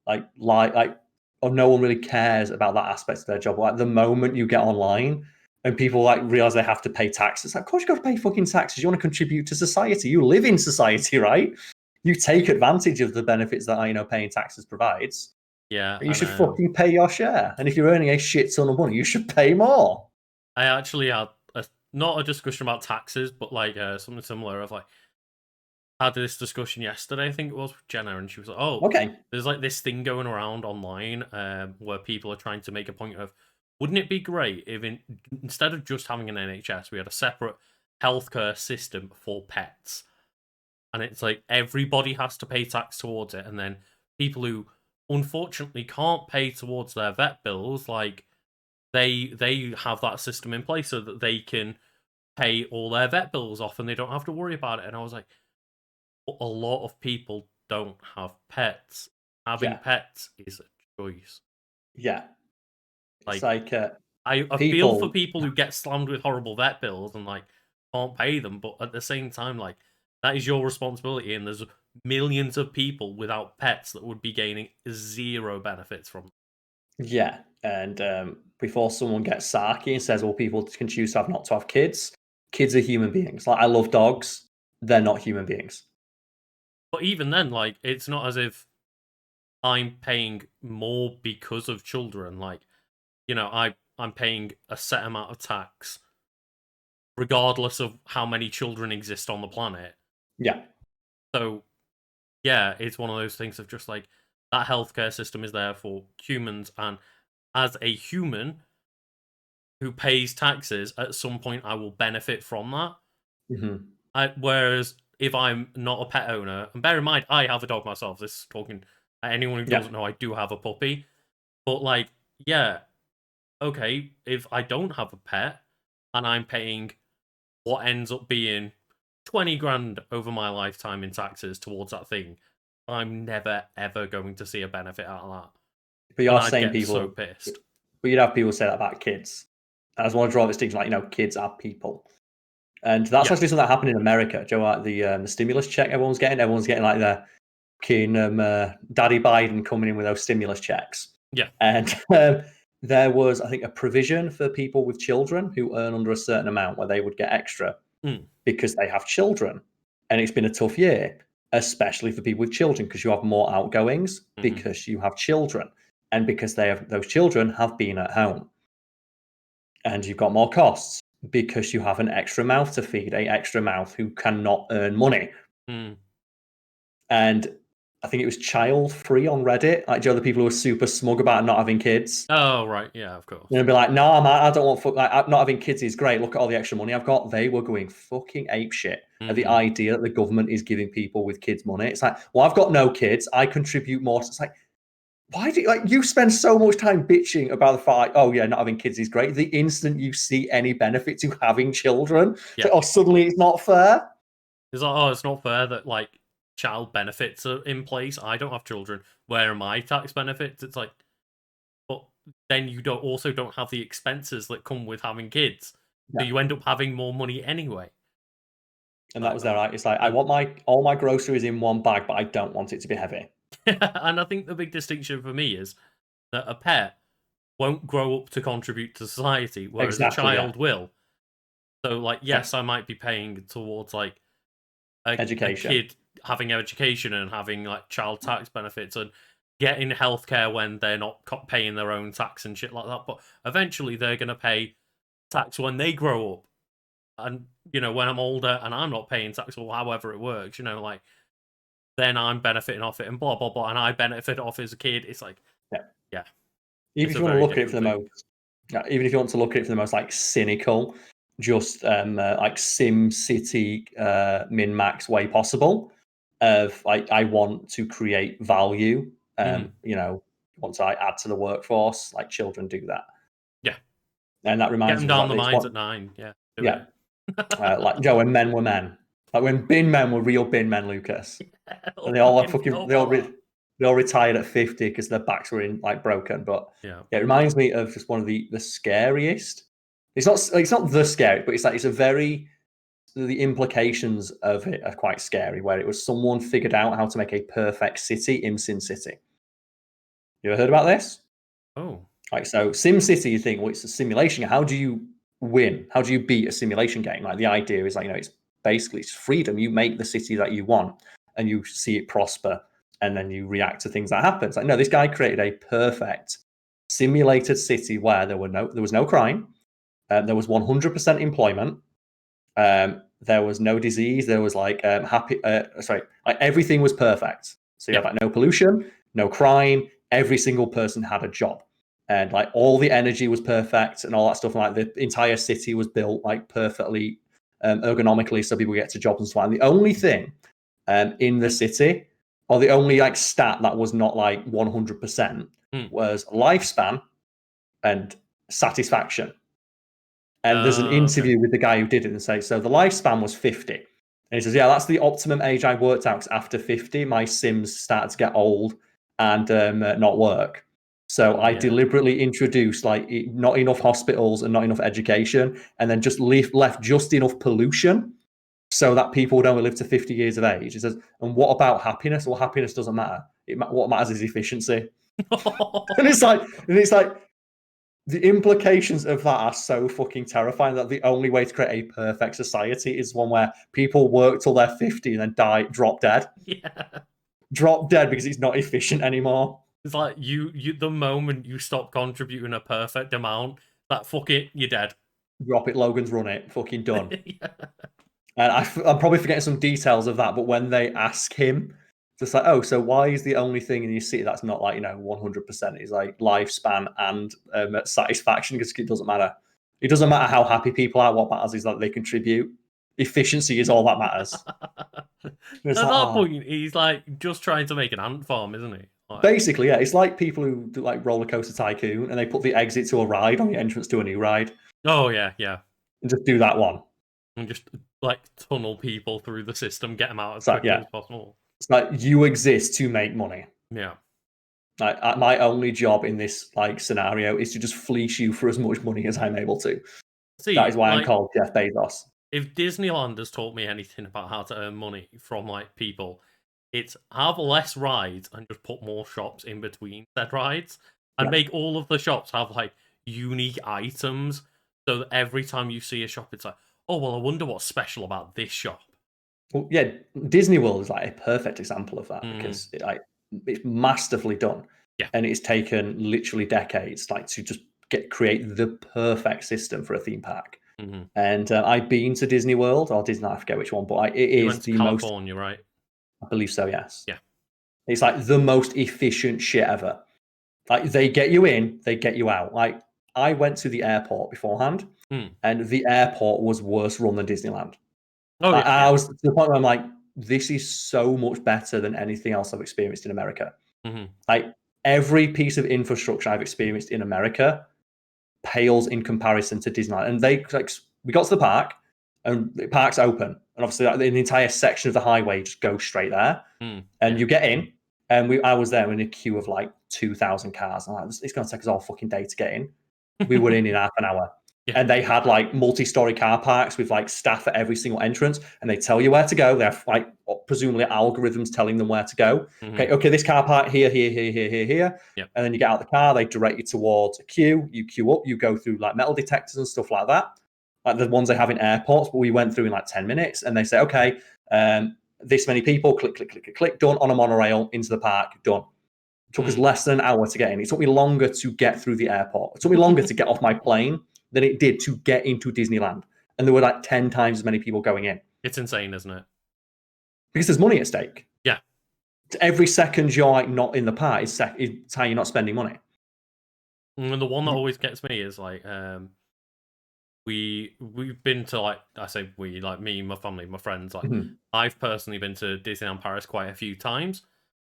or no one really cares about that aspect of their job. Like the moment you get online and people like realize they have to pay taxes, like, of course you got to pay fucking taxes. You want to contribute to society. You live in society, right? You take advantage of the benefits that paying taxes provides. Yeah, you should fucking pay your share. And if you're earning a shit ton of money, you should pay more. I actually had not a discussion about taxes, but like something similar of like, had this discussion yesterday, I think it was, with Jenna, and she was like, oh, okay, there's like this thing going around online where people are trying to make a point of, wouldn't it be great if instead of just having an NHS, we had a separate healthcare system for pets? And it's like everybody has to pay tax towards it, and then people who unfortunately can't pay towards their vet bills, like they have that system in place so that they can pay all their vet bills off and they don't have to worry about it. And I was like, a lot of people don't have pets. Having pets is a choice. Yeah. It's like I feel for people who get slammed with horrible vet bills and like can't pay them, but at the same time, like, that is your responsibility, and there's millions of people without pets that would be gaining zero benefits from them. Yeah, and before someone gets sarky and says, well, people can choose to have not to have kids are human beings. Like, I love dogs. They're not human beings. But even then, like, it's not as if I'm paying more because of children. Like, I'm paying a set amount of tax regardless of how many children exist on the planet. Yeah. So, yeah, it's one of those things of just like, that healthcare system is there for humans, and as a human who pays taxes, at some point I will benefit from that. Mm-hmm. Whereas if I'm not a pet owner, and bear in mind, I have a dog myself. This is talking anyone who doesn't know, I do have a puppy. But like, yeah, okay, if I don't have a pet and I'm paying what ends up being 20 grand over my lifetime in taxes towards that thing, I'm never ever going to see a benefit out of that. But you're saying people so pissed. But you'd have people say that about kids. I just want to draw the distinction, like, kids are people. And that's actually something that happened in America. Do you know, like the stimulus check everyone's getting? Everyone's getting like their Daddy Biden coming in with those stimulus checks. Yeah. And there was, I think, a provision for people with children who earn under a certain amount where they would get extra because they have children. And it's been a tough year, especially for people with children, because you have more outgoings because you have children, and because those children have been at home. And you've got more costs because you have an extra mouth to feed, an extra mouth who cannot earn money. And I think it was child free on Reddit. Like, the people who are super smug about not having kids. Oh, right. Yeah, of course. And be like, no, I don't want not having kids is great. Look at all the extra money I've got. They were going fucking apeshit at the idea that the government is giving people with kids money. It's like, well, I've got no kids. I contribute more. It's like, why do you spend so much time bitching about the fact, oh yeah, not having kids is great. The instant you see any benefit to having children, it's like, suddenly it's not fair. It's like, oh, it's not fair that like child benefits are in place. I don't have children. Where are my tax benefits? It's like, but then you don't have the expenses that come with having kids. So you end up having more money anyway. And that was their right. It's like, I want all my groceries in one bag, but I don't want it to be heavy. And I think the big distinction for me is that a pet won't grow up to contribute to society, whereas a child will. So, like, yes, I might be paying towards like a kid having education and having like child tax benefits and getting healthcare when they're not paying their own tax and shit like that. But eventually, they're gonna pay tax when they grow up, and when I'm older and I'm not paying tax or however it works, like then I'm benefiting off it and blah blah blah, and I benefit off as a kid. It's like, yeah. Even if you want to look at it for the most, even if you want to look at it for the most like cynical, just like Sim City min max way possible, of like I want to create value. Once I add to the workforce, like children do that. Yeah, and that reminds me down the mines at 9. Yeah, like when men were men, like when bin men were real bin men, Lucas. And they all they all retired at 50 because their backs were broken. But it reminds me of just one of the scariest. It's not the scary, but it's a very, the implications of it are quite scary. Where it was someone figured out how to make a perfect city in Sin City. You ever heard about this? Oh, so Sim City, you think, well, it's a simulation. How do you win? How do you beat a simulation game? Like the idea is it's basically it's freedom. You make the city that you want, and you see it prosper, and then you react to things that happen. It's like, no, this guy created a perfect simulated city where there was no crime, there was 100% employment, there was no disease, there was everything was perfect. So you have no pollution, no crime. Every single person had a job, and all the energy was perfect, and all that stuff. Like the entire city was built perfectly ergonomically, so people get to jobs and so on. And the only thing in the city, or the only stat that was not 100%, was lifespan and satisfaction. And there's an interview with the guy who did it and say, so the lifespan was 50. And he says, yeah, that's the optimum age I worked out, because after 50, my Sims started to get old and not work. So I deliberately introduced not enough hospitals and not enough education, and then just left just enough pollution so that people would only live to 50 years of age. He says, and what about happiness? Well, happiness doesn't matter. What matters is efficiency. and it's like the implications of that are so fucking terrifying, that the only way to create a perfect society is one where people work till they're 50 and then drop dead. Drop dead because it's not efficient anymore. It's like you the moment you stop contributing a perfect amount, fuck it, you're dead. Drop it, Logan's run it, fucking done. And I'm probably forgetting some details of that, but when they ask him, just oh, so why is the only thing in your city that's not 100% is lifespan and satisfaction? Because it doesn't matter. It doesn't matter how happy people are. What matters is that they contribute. Efficiency is all that matters. At that point, he's just trying to make an ant farm, isn't he? Basically, yeah. It's like people who do Roller Coaster Tycoon, and they put the exit to a ride on the entrance to a new ride. Oh yeah. And just do that one. And just tunnel people through the system, get them out as quickly as possible. It's you exist to make money. Yeah. My only job in this scenario is to just fleece you for as much money as I'm able to. See, that is why I'm called Jeff Bezos. If Disneyland has taught me anything about how to earn money from people, it's have less rides and just put more shops in between said rides, and make all of the shops have unique items, so that every time you see a shop, it's oh well, I wonder what's special about this shop. Well, yeah, Disney World is a perfect example of that, because it's masterfully done, and it's taken literally decades to just create the perfect system for a theme park. And I've been to Disney World or Disney, I forget which one, but it is the California, right? I believe so. Yes. Yeah. It's the most efficient shit ever. They get you in, they get you out. I went to the airport beforehand, and the airport was worse run than Disneyland. I was to the point where I'm this is so much better than anything else I've experienced in America. Every piece of infrastructure I've experienced in America pales in comparison to Disneyland. And we got to the park, and the park's open, and obviously the entire section of the highway just goes straight there. And you get in, and I was there in a queue of 2,000 cars. And it's going to take us all fucking day to get in. We were in half an hour. And they had like multi-story car parks with like staff at every single entrance, and they tell you where to go. They have like presumably algorithms telling them where to go. Okay, this car park here, here. Yep. And then you get out of the car, they direct you towards a queue. You queue up, you go through like metal detectors and stuff like that, like the ones they have in airports. But we went through in like 10 minutes, and they say, okay, this many people, click, done, on a monorail into the park, done. It took us less than an hour to get in. It took me longer to get through the airport. It took me longer to get off my plane than it did to get into Disneyland. And there were like 10 times as many people going in. It's insane, isn't it? Because there's money at stake. Yeah. Every second you're like not in the park is how you're not spending money. And the one that always gets me is like, we've been to, like, I say we, like me, my family, my friends, like I've personally been to Disneyland Paris quite a few times,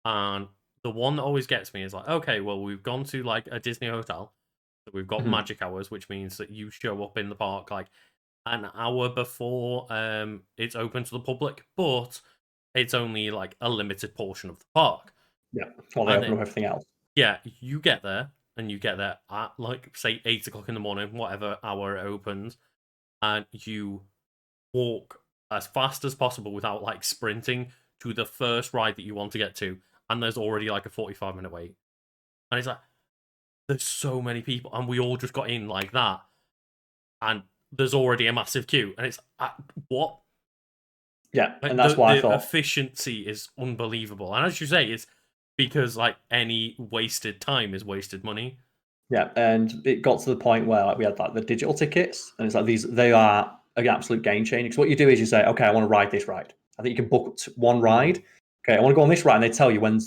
and the one that always gets me is like, okay, well, we've gone to like a Disney hotel, so we've got magic hours, which means that you show up in the park like an hour before it's open to the public, but it's only like a limited portion of the park. Yeah, while they open up everything else. Yeah, you get there, and you get there at like say 8 o'clock in the morning, whatever hour it opens, and you walk as fast as possible without like sprinting to the first ride that you want to get to, and there's already like a 45-minute wait. And it's like, there's so many people, and we all just got in like that, and there's already a massive queue, and it's what? Yeah, like, and that's why I thought efficiency is unbelievable. And as you say, it's because like any wasted time is wasted money. Yeah, and it got to the point where like we had like the digital tickets, and it's like they are an absolute game changer. Because what you do is you say, okay, I want to ride this ride. I think you can book one ride. Okay, I want to go on this ride, and they tell you when.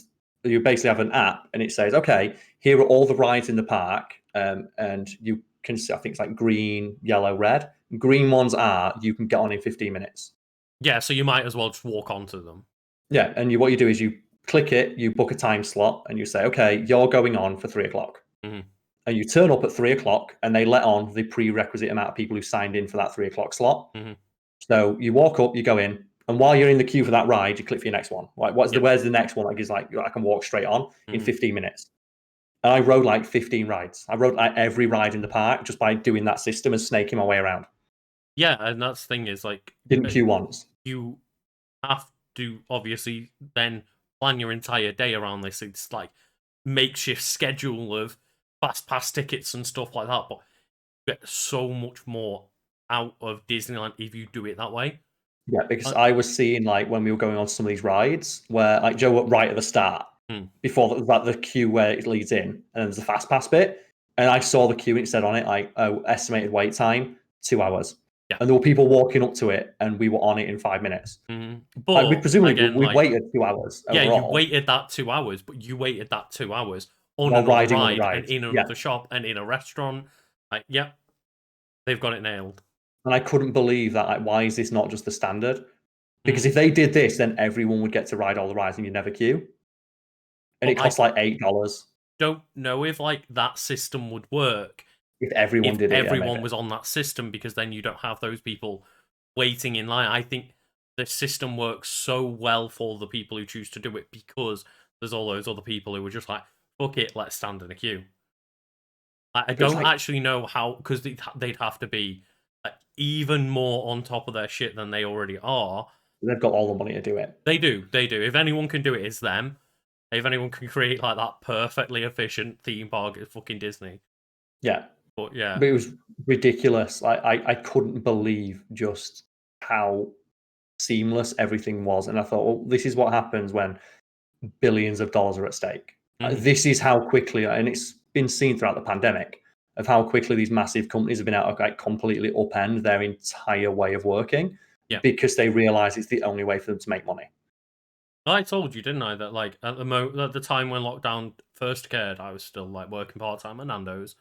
You basically have an app, and it says, okay, here are all the rides in the park, and you can see, I think it's like green, yellow, red. Green ones are you can get on in 15 minutes. Yeah, so you might as well just walk onto them. Yeah, and what you do is you click it, you book a time slot, and you say, okay, you're going on for 3 o'clock. And you turn up at 3 o'clock, and they let on the prerequisite amount of people who signed in for that 3 o'clock slot. So you walk up, you go in, and while you're in the queue for that ride, you click for your next one. Like, where's the next one? Like, is like I can walk straight on in 15 minutes. And I rode like 15 rides. I rode like every ride in the park just by doing that system and snaking my way around. Yeah, and that's the thing is like didn't queue once. You have to obviously then plan your entire day around this. It's like makeshift schedule of fast pass tickets and stuff like that, but you get so much more out of Disneyland if you do it that way. Yeah, because I was seeing like when we were going on some of these rides where like Joe right at the start before the queue where it leads in, and there's the fast pass bit, and I saw the queue and it said on it like, oh, estimated wait time 2 hours. Yeah. And there were people walking up to it, and we were on it in 5 minutes. But like, we presumably again, we waited 2 hours. Yeah, overall. you waited that 2 hours, but you waited that 2 hours on another ride and in another shop and in a restaurant. Like, yeah, they've got it nailed. And I couldn't believe that. Like, why is this not just the standard? Because if they did this, then everyone would get to ride all the rides and you never queue. And it costs like $8. Don't know if like that system would work if everyone did it. Everyone was on that system, because then you don't have those people waiting in line. I think the system works so well for the people who choose to do it because there's all those other people who were just like, fuck it, let's stand in a queue. I don't actually know how, because they'd have to be like, even more on top of their shit than they already are. They've got all the money to do it. They do. If anyone can do it, it's them. If anyone can create like that perfectly efficient theme park, it's fucking Disney. Yeah. But yeah. But it was ridiculous. I couldn't believe just how seamless everything was. And I thought, well, this is what happens when billions of dollars are at stake. This is how quickly, and it's been seen throughout the pandemic, of how quickly these massive companies have been able to like completely upend their entire way of working because they realize it's the only way for them to make money. I told you, didn't I, that like at the time when lockdown first occurred, I was still like working part-time at Nando's,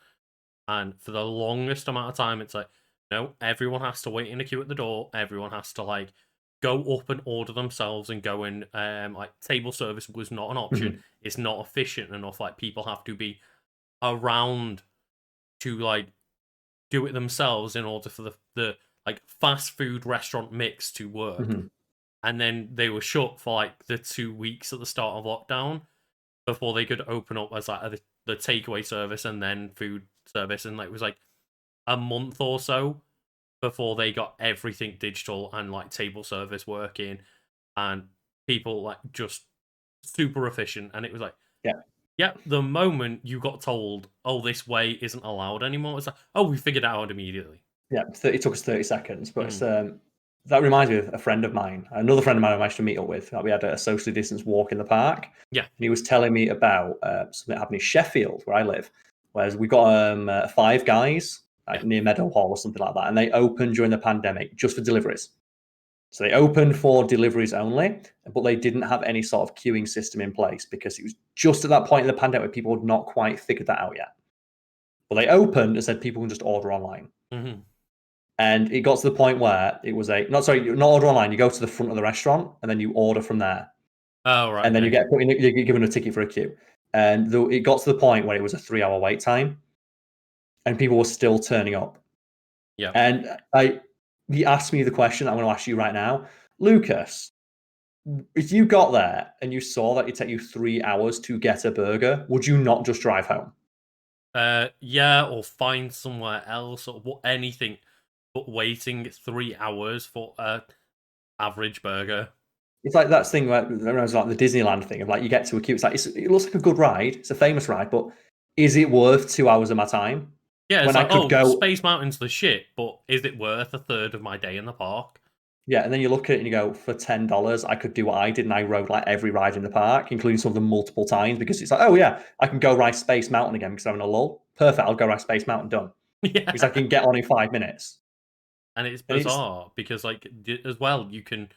and for the longest amount of time it's like, no, everyone has to wait in a queue at the door, everyone has to like go up and order themselves and go in, like table service was not an option. It's not efficient enough. Like people have to be around to like do it themselves in order for the like fast food restaurant mix to work. And then they were shut for like the 2 weeks at the start of lockdown before they could open up as like the takeaway service and then food service. And like it was like a month or so before they got everything digital and like table service working and people like just super efficient. And it was like, yeah, the moment you got told, oh, this way isn't allowed anymore, it's like, oh, we figured it out immediately. Yeah, it took us 30 seconds, but that reminds me of a friend of mine, another friend of mine I managed to meet up with. We had a socially distanced walk in the park. Yeah. And he was telling me about something that happened in Sheffield, where I live, whereas we got Five Guys near Meadow Hall or something like that, and they opened during the pandemic just for deliveries. So they opened for deliveries only, but they didn't have any sort of queuing system in place because it was just at that point in the pandemic where people had not quite figured that out yet. But they opened and said people can just order online. Mm-hmm. And it got to the point where it was not order online. You go to the front of the restaurant and then you order from there. Oh, right. And then you get given a ticket for a queue. And it got to the point where it was a 3-hour wait time, and people were still turning up. Yeah. And he asked me the question I'm going to ask you right now, Lucas. If you got there and you saw that it take you 3 hours to get a burger, would you not just drive home? Yeah, or find somewhere else or anything. But waiting 3 hours for a average burger. It's like that thing where it was like the Disneyland thing of like you get to a queue. It's like it looks like a good ride. It's a famous ride, but is it worth 2 hours of my time? Yeah, it's when like, Space Mountain's the shit, but is it worth a third of my day in the park? Yeah, and then you look at it and you go, for $10, I could do what I did, and I rode like every ride in the park, including some of them multiple times, because it's like, oh yeah, I can go ride Space Mountain again because I'm in a lull. Perfect, I'll go ride Space Mountain, done. Yeah. Because I can get on in 5 minutes. And it's bizarre because, like, as well, you can,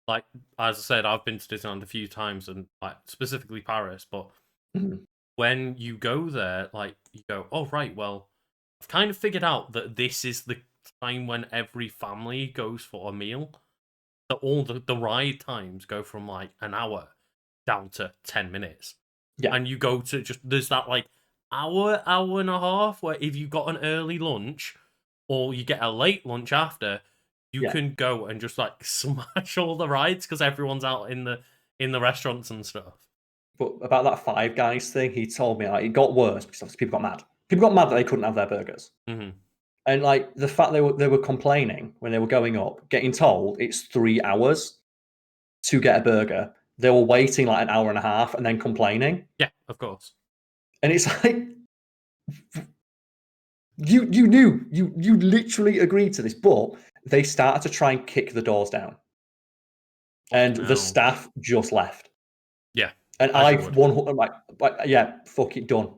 like, as I said, I've been to Disneyland a few times and, like, specifically Paris, but when you go there, like, you go, oh, right, well, I've kind of figured out that this is the time when every family goes for a meal. So all the ride times go from, like, an hour down to 10 minutes. Yeah. And you go to there's that, like, hour and a half where if you got an early lunch or you get a late lunch after, you can go and just like smash all the rides because everyone's out in the restaurants and stuff. But about that Five Guys thing, he told me like, it got worse because obviously people got mad. People got mad that they couldn't have their burgers. Mm-hmm. And like the fact they were complaining when they were going up, getting told it's 3 hours to get a burger. They were waiting like an hour and a half and then complaining. Yeah, of course. And it's like you knew, you literally agreed to this, but they started to try and kick the doors down. And the staff just left. Yeah. And I've like, yeah, fuck it, done.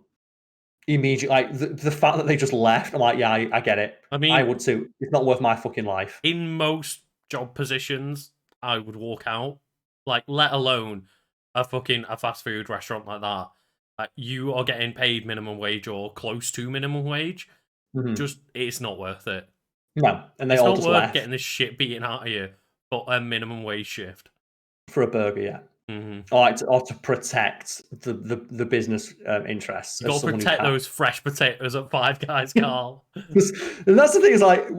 Immediately, like the fact that they just left, I'm like, yeah, I get it. I mean, I would too. It's not worth my fucking life. In most job positions, I would walk out. Like, let alone a fast food restaurant like that. Like, you are getting paid minimum wage or close to minimum wage. Just, it's not worth it. No, and they all just left. It's not worth getting this shit beaten out of you for a minimum wage shift. For a burger, yeah. Mm-hmm. Or to protect the business interests. You got to protect those fresh potatoes at Five Guys, Karl. And that's the thing, is like,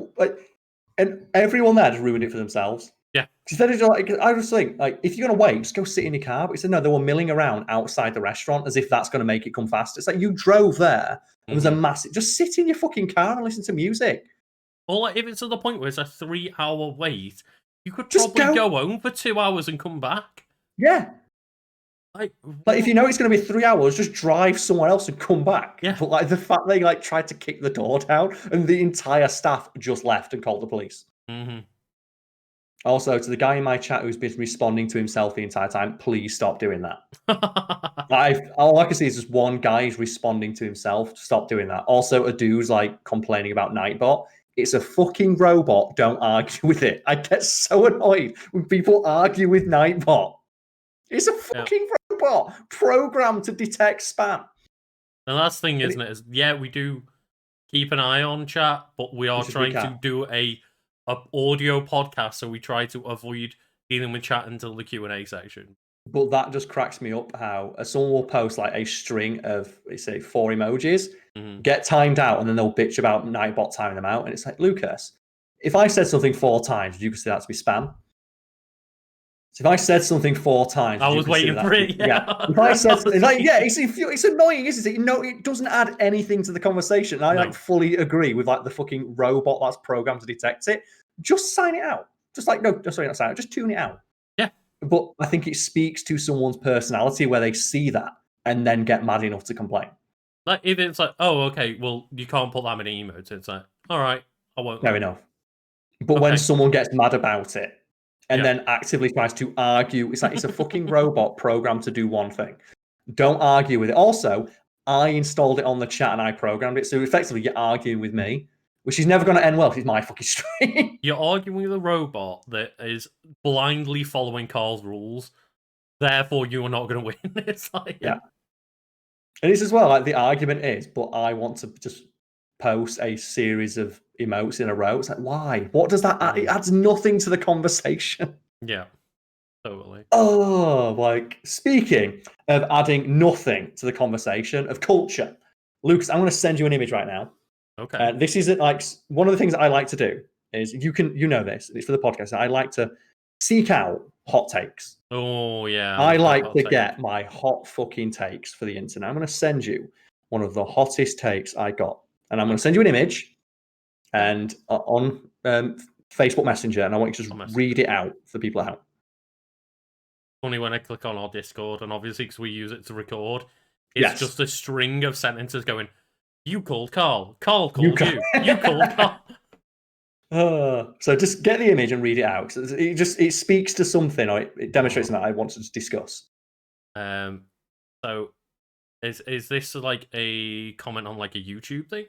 and everyone there just ruined it for themselves. Yeah. Instead of like, I just think, like, if you're gonna wait, just go sit in your car. But instead, no, they were milling around outside the restaurant as if that's gonna make it come faster. It's like you drove there. It was a massive. Just sit in your fucking car and listen to music. Or like, if it's to the point where it's a 3-hour wait, you could probably go home for 2 hours and come back. Yeah. Like if you know it's going to be 3 hours, just drive somewhere else and come back. Yeah. But like the fact they like tried to kick the door down and the entire staff just left and called the police. Mm-hmm. Also, to the guy in my chat who's been responding to himself the entire time, please stop doing that. All I can see is just one guy is responding to himself. Stop doing that. Also, a dude's like complaining about Nightbot. It's a fucking robot. Don't argue with it. I get so annoyed when people argue with Nightbot. It's a fucking robot programmed to detect spam. The last thing, isn't it? Is we do keep an eye on chat, but we are trying to do a audio podcast, so we try to avoid dealing with chat until the Q&A section. But that just cracks me up how someone will post like a string of, let's say, 4 emojis, get timed out, and then they'll bitch about Nightbot timing them out. And it's like, Lucas, if I said something 4 times, would you consider that to be spam? So if I said something 4 times, I was waiting for it. Yeah. If I said, it's annoying, isn't it? It doesn't add anything to the conversation. And I fully agree with like the fucking robot that's programmed to detect it. Just sign it out. Just like not sign it out. Just tune it out. Yeah. But I think it speaks to someone's personality where they see that and then get mad enough to complain. Like if it's like, oh, okay, well, you can't put that many emotes. It's like, all right, I won't. Fair enough. But when someone gets mad about it and then actively tries to argue, it's like it's a fucking robot programmed to do one thing. Don't argue with it. Also, I installed it on the chat and I programmed it. So effectively, you're arguing with me, which is never going to end well. It's my fucking stream. You're arguing with a robot that is blindly following Karl's rules. Therefore, you are not going to win. It's like, yeah. And it's as well, like the argument is, but I want to just post a series of emotes in a row. It's like, why? What does that add? It adds nothing to the conversation. Yeah, totally. Oh, like speaking of adding nothing to the conversation of culture, Lucas, I'm going to send you an image right now. Okay. This isn't like one of the things that I like to do is you know this. It's for the podcast. I like to seek out hot takes. Oh yeah. I like to get my hot fucking takes for the internet. I'm going to send you one of the hottest takes I got, and I'm going to send you an image, and on Facebook Messenger, and I want you to just read it out for people at home. Funny when I click on our Discord, and obviously because we use it to record, it's just a string of sentences going, "You called Karl. Karl called you. You called Karl." So just get the image and read it out. It speaks to something, or it demonstrates something I want to discuss. So is this like a comment on like a YouTube thing?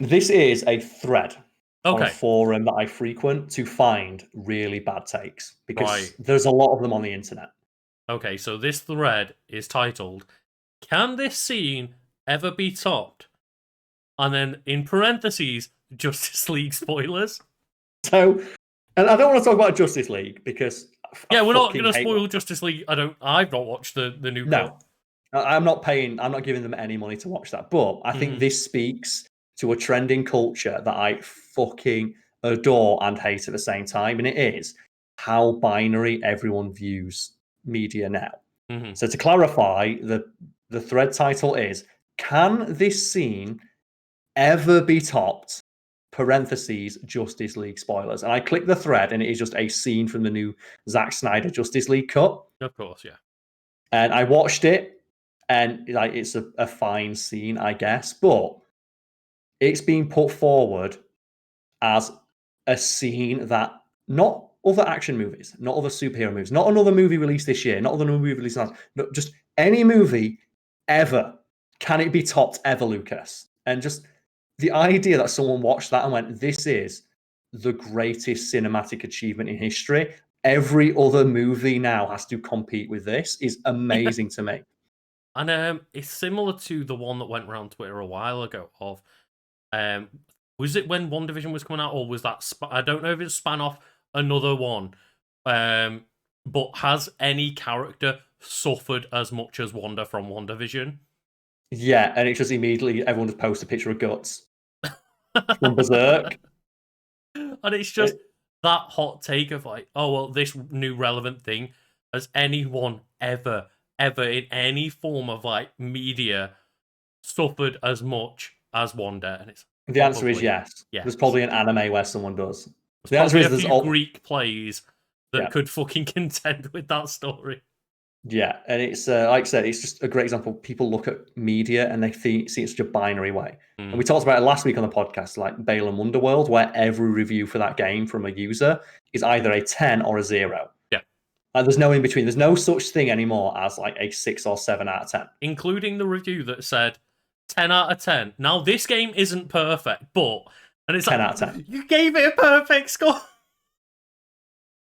This is a thread on a forum that I frequent to find really bad takes because there's a lot of them on the internet. Okay, so this thread is titled, "Can this scene ever be topped?" And then in parentheses, Justice League spoilers. So, and I don't want to talk about Justice League because we're not going to spoil Justice League. I've not watched the new cut. I'm not giving them any money to watch that. But I think this speaks to a trending culture that I fucking adore and hate at the same time, and it is how binary everyone views media now. So to clarify, the thread title is, "Can this scene ever be topped?" Parentheses, Justice League spoilers. And I click the thread and it is just a scene from the new Zack Snyder Justice League cut. Of course, yeah. And I watched it and like it's a fine scene, I guess, but it's being put forward as a scene that not other action movies, not other superhero movies, not another movie released this year, not another movie released last, no, just any movie ever. Can it be topped ever, Lucas? And just the idea that someone watched that and went, "This is the greatest cinematic achievement in history. Every other movie now has to compete with this," is amazing to me. And it's similar to the one that went around Twitter a while ago of, was it when WandaVision was coming out, or was that, I don't know if it's span off another one, but has any character suffered as much as Wanda from WandaVision? Yeah, and it's just immediately everyone just posts a picture of guts from Berserk. And it's just that hot take of like, oh, well, this new relevant thing, has anyone ever in any form of like media suffered as much as Wanda? And it's the answer is yes. There's probably an anime where someone does. The answer is there's Greek plays that could fucking contend with that story. Yeah, and it's like I said, it's just a great example. People look at media and they see it in such a binary way. And we talked about it last week on the podcast, like Balaam Wonderworld, where every review for that game from a user is either a 10 or a 0. Yeah. There's no in between. There's no such thing anymore as like a 6 or 7 out of 10. Including the review that said 10 out of 10. Now, this game isn't perfect, but... And it's 10 like, out of 10. You gave it a perfect score!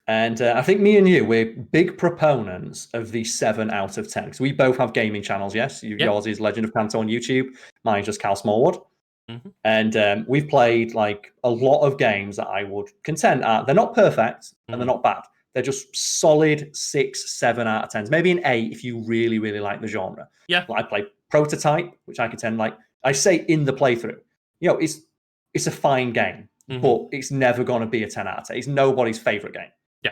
And I think me and you, we're big proponents of the 7 out of 10. Because we both have gaming channels, yes? Yours is Legend of Kanto on YouTube. Mine's just Karl Smallwood. And we've played like a lot of games that I would contend at. They're not perfect and they're not bad. They're just solid 6, 7 out of 10s. Maybe an 8 if you really, really like the genre. Yeah. Like I play Prototype, which I contend, like I say in the playthrough, it's a fine game, but it's never going to be a 10 out of 10. It's nobody's favorite game. Yeah.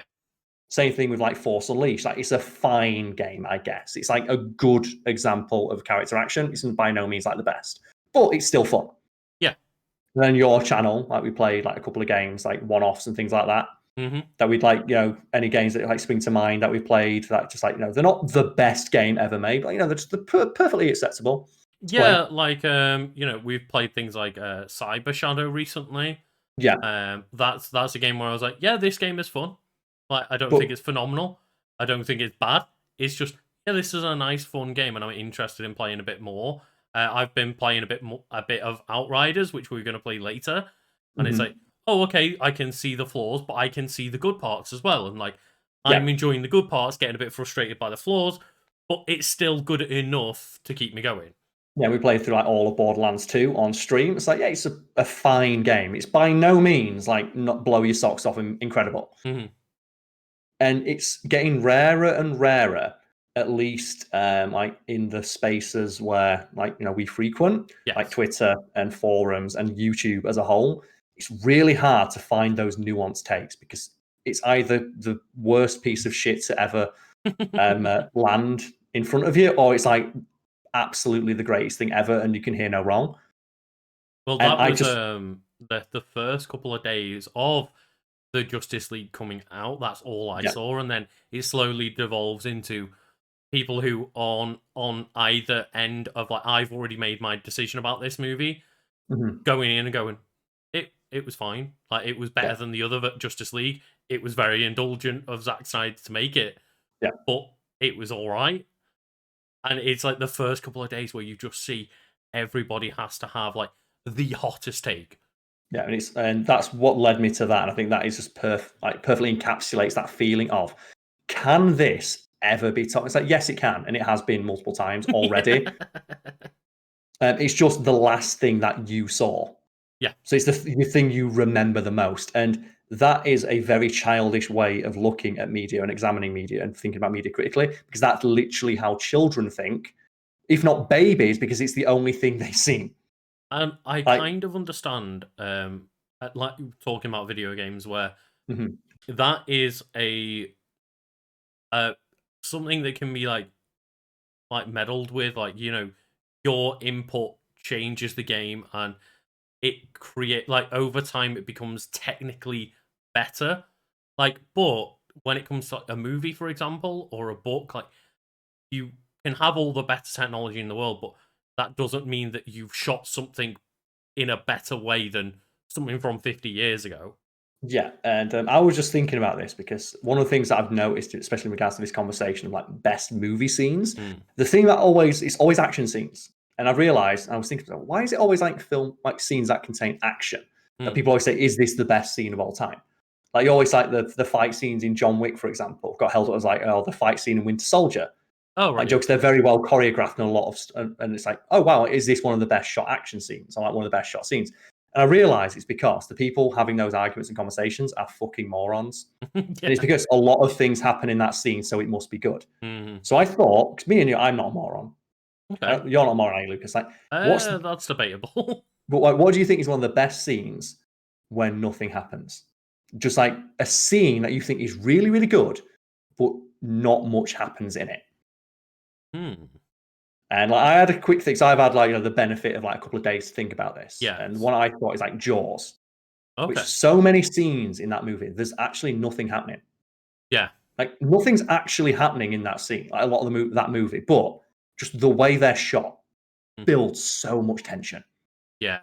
Same thing with like Force Unleashed. Like, it's a fine game, I guess. It's like a good example of character action. It's by no means like the best, but it's still fun. Yeah. And then your channel, like we played like a couple of games, like one-offs and things like that. Mm-hmm. That we'd like, any games that like spring to mind that we've played that just like, they're not the best game ever made, but they're just perfectly acceptable. Yeah, like we've played things like Cyber Shadow recently. Yeah. That's a game where I was like, yeah, this game is fun. Like, I don't think it's phenomenal. I don't think it's bad. It's just, yeah, this is a nice, fun game, and I'm interested in playing a bit more. I've been playing a bit of Outriders, which we're going to play later, and it's like, oh, okay, I can see the flaws, but I can see the good parts as well, and like, I'm enjoying the good parts, getting a bit frustrated by the flaws, but it's still good enough to keep me going. Yeah, we played through like all of Borderlands 2 on stream. It's like, yeah, it's a fine game. It's by no means like not blow your socks off and incredible. Mm-hmm. And it's getting rarer and rarer, at least like in the spaces where like we frequent, like Twitter and forums and YouTube as a whole. It's really hard to find those nuanced takes because it's either the worst piece of shit to ever land in front of you, or it's like absolutely the greatest thing ever, and you can hear no wrong. Well, that was the first couple of days of the Justice League coming out. That's all I saw, and then it slowly devolves into people who on either end of like, I've already made my decision about this movie, going in and going, it was fine. Like, it was better than the other Justice League. It was very indulgent of Zack Snyder to make it, but it was all right. And it's like the first couple of days where you just see everybody has to have like the hottest take. Yeah, and that's what led me to that. And I think that is just perfectly encapsulates that feeling of, can this ever be top? It's like, yes, it can, and it has been multiple times already. It's just the last thing that you saw. Yeah. So it's the thing you remember the most, and that is a very childish way of looking at media and examining media and thinking about media critically, because that's literally how children think, if not babies, because it's the only thing they've seen. I kind of understand, like talking about video games, where that is a something that can be like meddled with, like your input changes the game, and it create like over time it becomes technically better. Like, but when it comes to like, a movie, for example, or a book, like you can have all the better technology in the world, but that doesn't mean that you've shot something in a better way than something from 50 years ago. Yeah, and I was just thinking about this because one of the things that I've noticed, especially in regards to this conversation of like best movie scenes, the thing that it's always action scenes. And I realized, I was thinking, why is it always like scenes that contain action? That people always say, is this the best scene of all time? Like, you always like the fight scenes in John Wick, for example, got held up as like, the fight scene in Winter Soldier. Oh, right. Like, jokes, they're very well choreographed and a lot of, and it's like, oh wow, is this one of the best shot action scenes? Or like one of the best shot scenes? And I realize it's because the people having those arguments and conversations are fucking morons. And it's because a lot of things happen in that scene, so it must be good. So I thought, because me and you, I'm not a moron. Okay. You're not a moron, are you, Lucas? Like, that's debatable. But what do you think is one of the best scenes when nothing happens? Just like a scene that you think is really, really good, but not much happens in it. And like, I had a quick think. So I've had like the benefit of like a couple of days to think about this. Yeah. And one I thought is like Jaws. Okay. Which so many scenes in that movie, there's actually nothing happening. Yeah. Like, nothing's actually happening in that scene. Like, a lot of that movie, but just the way they're shot builds so much tension. Yeah.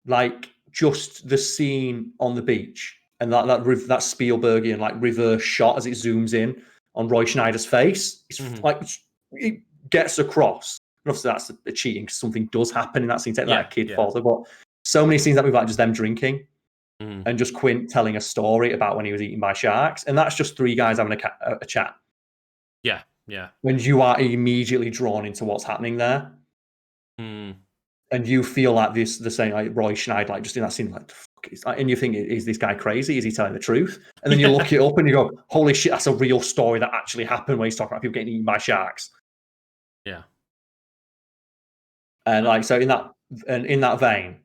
Like, just the scene on the beach and that Spielbergian like reverse shot as it zooms in on Roy Schneider's face. It's like, it gets across. Obviously, that's a cheating because something does happen in that scene. Take that kid falls over. But so many scenes that we've like just them drinking and just Quint telling a story about when he was eaten by sharks, and that's just three guys having a chat. Yeah, yeah. When you are immediately drawn into what's happening there, and you feel like the same like Roy Schneider, like just in that scene, like, and you think, is this guy crazy? Is he telling the truth? And then you look it up and you go, holy shit, that's a real story that actually happened when he's talking about people getting eaten by sharks. Yeah. And like, so in that vein,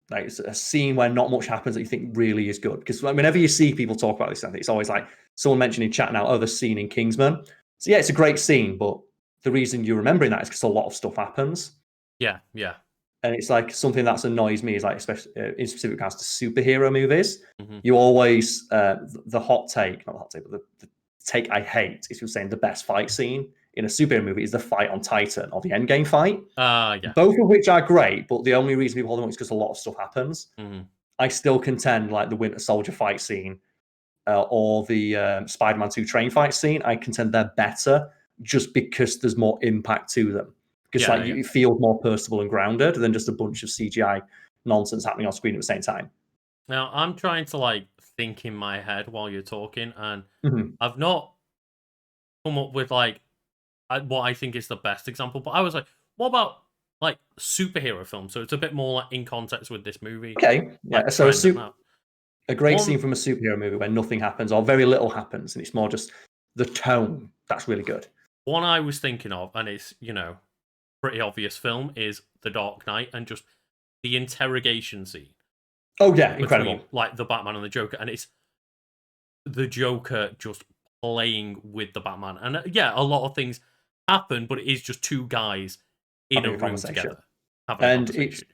like, it's a scene where not much happens that you think really is good. Because whenever you see people talk about this, I think it's always like, someone mentioned in chat now, the scene in Kingsman. So yeah, it's a great scene, but the reason you're remembering that is because a lot of stuff happens. Yeah, yeah. And it's like something that's annoys me is like, especially in specific regards to superhero movies, mm-hmm. you always the hot take, not the hot take, but the take I hate is you're saying the best fight scene in a superhero movie is the fight on Titan or the Endgame fight. Yeah. Both of which are great, but the only reason people hold them up is because a lot of stuff happens. Mm-hmm. I still contend like the Winter Soldier fight scene or the Spider-Man 2 train fight scene. I contend they're better just because there's more impact to them. Because it feels more personable and grounded than just a bunch of CGI nonsense happening on screen at the same time. Now, I'm trying to like think in my head while you're talking, and I've not come up with like what I think is the best example. But I was like, what about like superhero films? So it's a bit more like in context with this movie. Okay, yeah. Like, So a great scene from a superhero movie where nothing happens or very little happens, and it's more just the tone. That's really good. One I was thinking of, and it's pretty obvious film, is The Dark Knight, and just the interrogation scene. Oh yeah, incredible! Between, like the Batman and the Joker, and it's the Joker just playing with the Batman, and a lot of things happen, but it is just two guys in a room together having a conversation.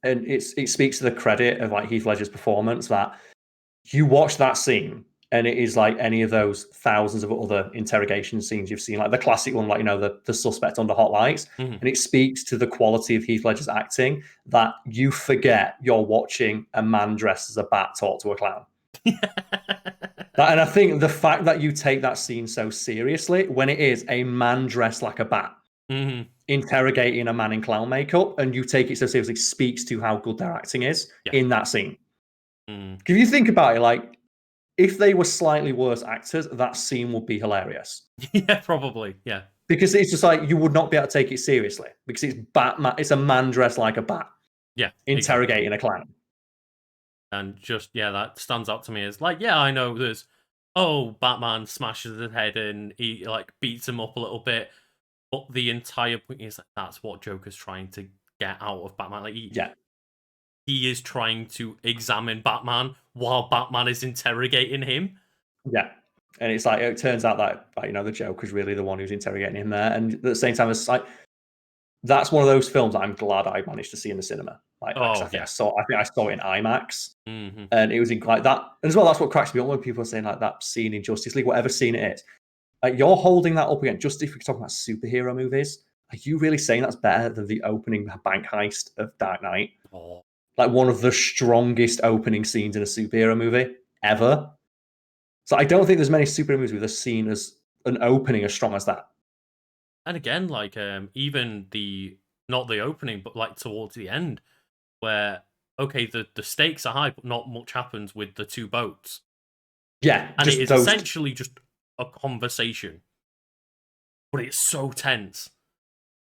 It speaks to the credit of like Heath Ledger's performance that you watch that scene and it is like any of those thousands of other interrogation scenes you've seen, like the classic one, like the suspect under hot lights, and it speaks to the quality of Heath Ledger's acting that you forget you're watching a man dressed as a bat talk to a clown. And I think the fact that you take that scene so seriously when it is a man dressed like a bat interrogating a man in clown makeup, and you take it so seriously, speaks to how good their acting is in that scene. If you think about it, like if they were slightly worse actors, that scene would be hilarious. Yeah, probably. Yeah, because it's just like you would not be able to take it seriously because it's Batman. It's a man dressed like a bat. Yeah, interrogating a clown. And just that stands out to me as like, I know there's Batman smashes his head and he like beats him up a little bit, but the entire point is that that's what Joker's trying to get out of Batman. Like he is trying to examine Batman while Batman is interrogating him. Yeah. And it's like, it turns out that the Joker's really the one who's interrogating him there. And at the same time, it's like, that's one of those films that I'm glad I managed to see in the cinema. Like, I think I saw it in IMAX, and it was in like that. And as well, that's what cracks me up when people are saying like that scene in Justice League, whatever scene it is. Like, you're holding that up again. Just if we're talking about superhero movies, are you really saying that's better than the opening bank heist of Dark Knight? Like one of the strongest opening scenes in a superhero movie ever. So I don't think there's many superhero movies with a scene as an opening as strong as that. And again, like even not the opening, but like towards the end, where the stakes are high, but not much happens with the two boats. Yeah, and it is essentially just a conversation, but it's so tense,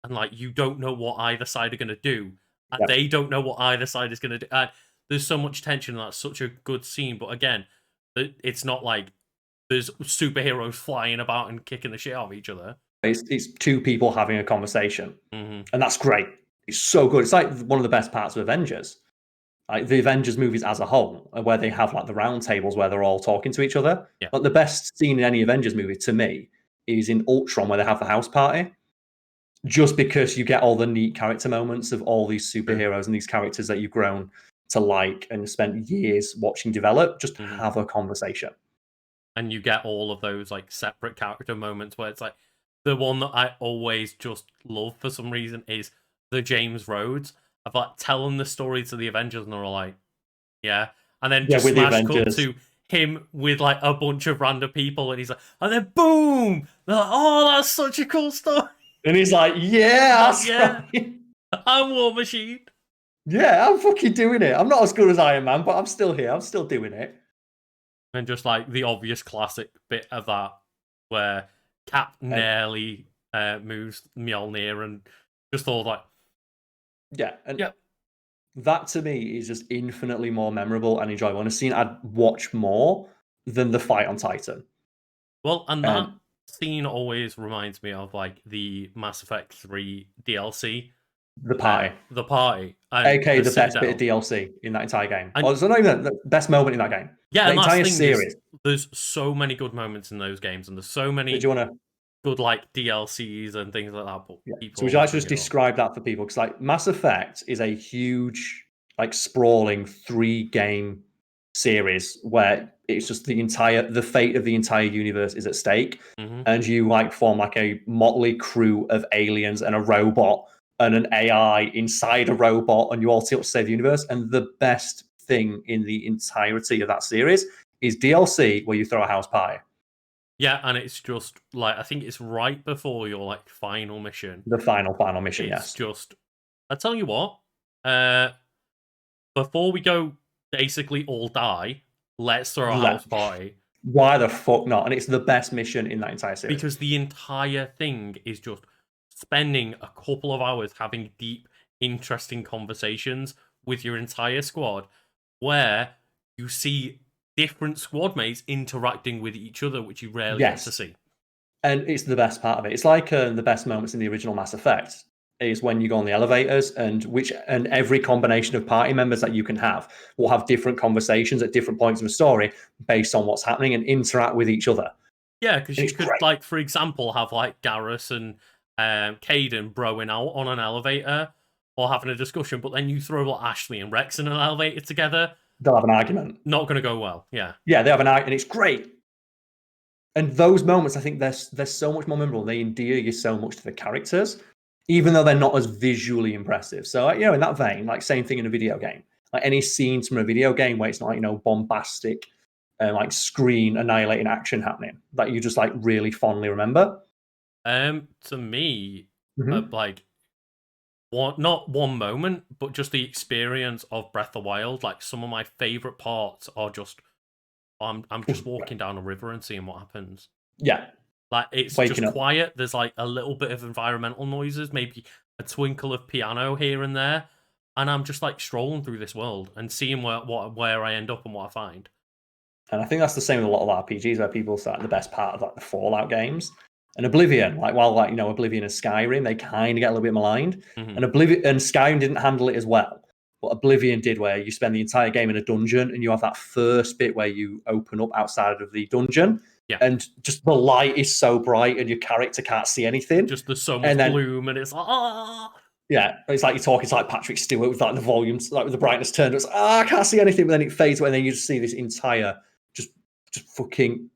and like you don't know what either side are gonna do. And they don't know what either side is going to do. And there's so much tension, and that's such a good scene. But again, it's not like there's superheroes flying about and kicking the shit out of each other. It's two people having a conversation. And that's great. It's so good. It's like one of the best parts of Avengers. Like the Avengers movies as a whole, where they have like the round tables where they're all talking to each other. But the best scene in any Avengers movie to me is in Ultron, where they have the house party. Just because you get all the neat character moments of all these superheroes and these characters that you've grown to like and spent years watching develop, just have a conversation. And you get all of those like separate character moments where it's like the one that I always just love for some reason is the James Rhodes of like telling the story to the Avengers, and they're all like, and then just smash cut to him with like a bunch of random people, and he's like, and then boom, they're like, oh, that's such a cool story. And he's like, right. I'm War Machine. Yeah, I'm fucking doing it. I'm not as good as Iron Man, but I'm still here. I'm still doing it. And just like the obvious classic bit of that where Cap nearly moves Mjolnir, and just all like... That to me is just infinitely more memorable and enjoyable. And a scene I'd watch more than the fight on Titan. Well, and that scene always reminds me of like the Mass Effect 3 DLC The party. The party. AKA the best bit of DLC in that entire game. And, or, so not even the best moment in that game. Yeah, the and entire that's the series. There's so many good moments in those games, and there's so many good like DLCs and things like that. But so would you like to just describe that for people? Because like Mass Effect is a huge, like sprawling 3-game series where it's just the fate of the entire universe is at stake, and you like form like a motley crew of aliens and a robot and an AI inside a robot, and you all team up to save the universe. And the best thing in the entirety of that series is DLC where you throw a house party. Yeah, and it's just like, I think it's right before your like final mission. The final mission, it's just, I tell you what, before we go basically all die, let's throw a house party. Why the fuck not? And it's the best mission in that entire series. Because the entire thing is just spending a couple of hours having deep, interesting conversations with your entire squad, where you see different squad mates interacting with each other, which you rarely get to see. And it's the best part of it. It's like the best moments in the original Mass Effect is when you go on the elevators, and every combination of party members that you can have will have different conversations at different points in the story based on what's happening and interact with each other. Yeah, because you could, like, for example, have like Garrus and Caden broing out on an elevator or having a discussion, but then you throw like Ashley and Rex in an elevator together. They'll have an argument. Not going to go well. Yeah. Yeah, they have an argument, and it's great. And those moments, I think they're so much more memorable. They endear you so much to the characters, even though they're not as visually impressive. So, you know, in that vein, like same thing in a video game. Like any scenes from a video game where it's not, you know, bombastic, like screen annihilating action happening that you just like really fondly remember. To me, like not one moment, but just the experience of Breath of the Wild. Like some of my favorite parts are just, I'm just walking down a river and seeing what happens. Yeah. Like it's just quiet. There's like a little bit of environmental noises, maybe a twinkle of piano here and there, and I'm just like strolling through this world and seeing where I end up and what I find. And I think that's the same with a lot of RPGs where people start the best part of like the Fallout games. And Oblivion, like while like, you know, Oblivion and Skyrim, they kind of get a little bit maligned. And Skyrim didn't handle it as well. But Oblivion did, where you spend the entire game in a dungeon and you have that first bit where you open up outside of the dungeon. Yeah. And just the light is so bright and your character can't see anything. Just there's so much gloom and it's like, ah. Yeah, it's like you're talking to like Patrick Stewart with like the volumes, like with the brightness turned. It's I can't see anything, but then it fades away, and then you just see this entire, just fucking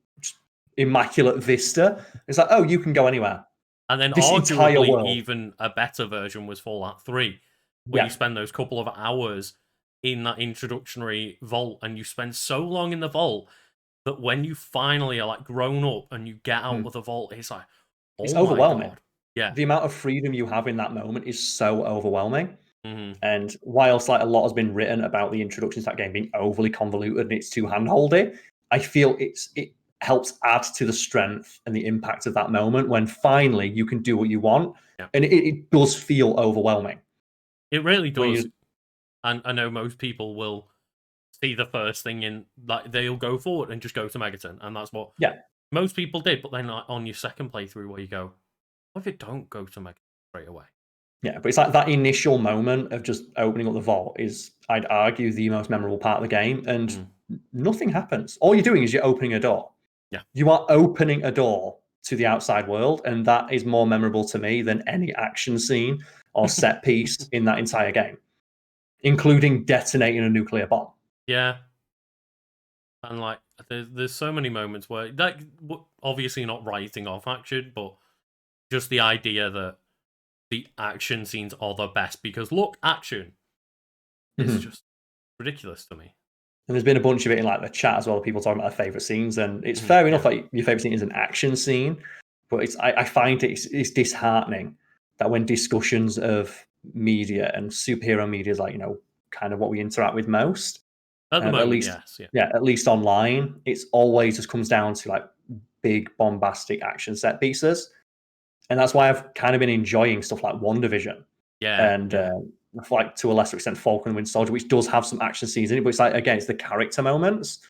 immaculate vista. It's like, oh, you can go anywhere. And then this arguably even a better version was Fallout 3, where you spend those couple of hours in that introductory vault, and you spend so long in the vault that when you finally are like grown up and you get out of the vault, it's like, oh, it's overwhelming. God. Yeah, the amount of freedom you have in that moment is so overwhelming. And whilst like a lot has been written about the introduction to that game being overly convoluted and it's too handholdy, I feel it helps add to the strength and the impact of that moment when finally you can do what you want, and it does feel overwhelming. It really does. And I know most people will see the first thing in, like, they'll go forward and just go to Megaton, and that's what most people did. But then like, on your second playthrough where you go, what if you don't go to Megaton straight away? Yeah, but it's like that initial moment of just opening up the vault is, I'd argue, the most memorable part of the game, and nothing happens. All you're doing is you're opening a door. Yeah. You are opening a door to the outside world, and that is more memorable to me than any action scene or set piece in that entire game, including detonating a nuclear bomb. Yeah. And like, there's so many moments where, like, obviously not writing off action, but just the idea that the action scenes are the best because look, action. It's just ridiculous to me. And there's been a bunch of it in like the chat as well, people talking about their favorite scenes, and it's fair enough like your favorite scene is an action scene, but I find it's disheartening that when discussions of media and superhero media is like, you know, kind of what we interact with most at the moment, at least, yes, at least online, it's always just comes down to like big bombastic action set pieces. And that's why I've kind of been enjoying stuff like WandaVision. And like to a lesser extent Falcon and Winter Soldier, which does have some action scenes in it, but it's like, again, it's the character moments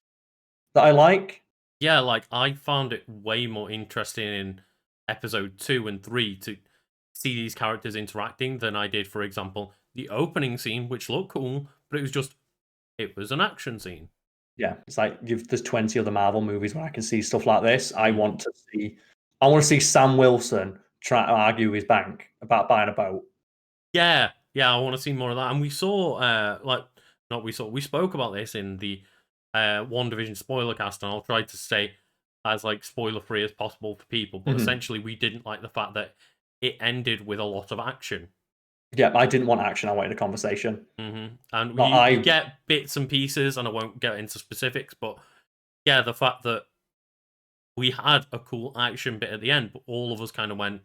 that I like. Yeah, like I found it way more interesting in episode 2 and 3 to see these characters interacting than I did, for example, the opening scene, which looked cool, but it was an action scene. Yeah, it's like there's 20 other Marvel movies where I can see stuff like this. I want to see Sam Wilson try to argue his bank about buying a boat. Yeah, I want to see more of that. And we saw, we spoke about this in the WandaVision spoiler cast, and I'll try to stay as like spoiler free as possible for people. But essentially, we didn't like the fact that it ended with a lot of action. Yeah, I didn't want action. I wanted a conversation. And we get bits and pieces, and I won't get into specifics, but yeah, the fact that we had a cool action bit at the end, but all of us kind of went,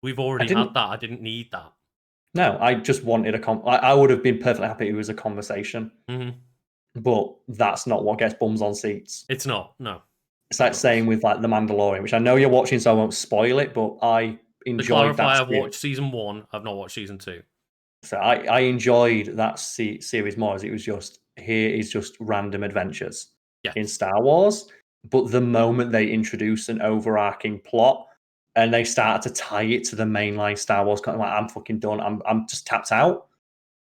we've already had that. I didn't need that. No, I just wanted I would have been perfectly happy it was a conversation. But that's not what gets bums on seats. It's not, no. It's like saying with like The Mandalorian, which I know you're watching, so I won't spoil it, but I enjoyed that. I've watched season 1, I've not watched season 2. So I enjoyed that series more, as it was just, here is just random adventures in Star Wars. But the moment they introduce an overarching plot and they start to tie it to the mainline Star Wars, kind of like, I'm fucking done. I'm just tapped out.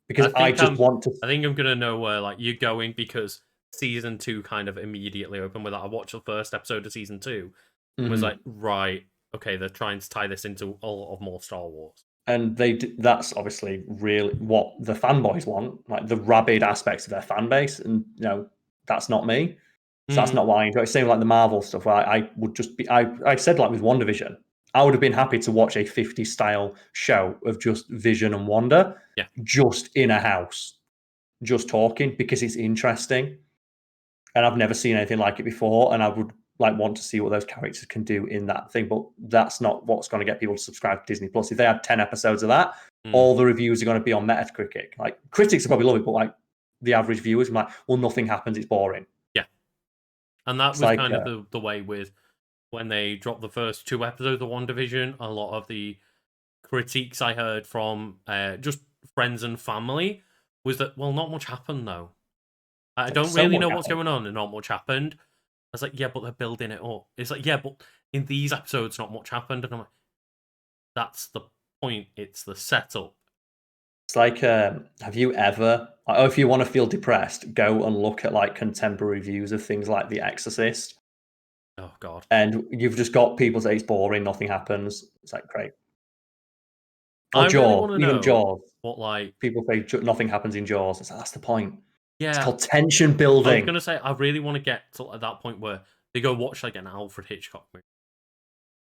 Because I think I'm gonna know where like you're going, because season 2 kind of immediately opened with that. I watched the first episode of season 2 and was like, right, okay, they're trying to tie this into a lot of more Star Wars. And that's obviously really what the fanboys want, like the rabid aspects of their fan base. And that's not me. So that's not what I enjoy. Same like the Marvel stuff, where I would just be, I said like with WandaVision, I would have been happy to watch a 50s style show of just Vision and Wanda, just in a house, just talking, because it's interesting. And I've never seen anything like it before. And I would like want to see what those characters can do in that thing. But that's not what's going to get people to subscribe to Disney Plus. If they had 10 episodes of that, all the reviews are going to be on Metacritic. Like, critics will probably love it, but like the average viewers are like, well, nothing happens, it's boring. Yeah. And that was like, kind of the way with when they dropped the first 2 episodes of WandaVision. A lot of the critiques I heard from just friends and family was that, well, not much happened though. I don't really know what's going on, and not much happened. I was like, yeah, but they're building it up. It's like, yeah, but in these episodes, not much happened. And I'm like, that's the point. It's the setup. It's like, have you ever, if you want to feel depressed, go and look at like contemporary reviews of things like The Exorcist. Oh, God. And you've just got people say it's boring, nothing happens. It's like, great. Or Jaws, really even Jaws. What, like, people say nothing happens in Jaws. It's like, that's the point. Yeah, it's called tension building. I was gonna say, I really want to get to that point where they go watch like an Alfred Hitchcock movie,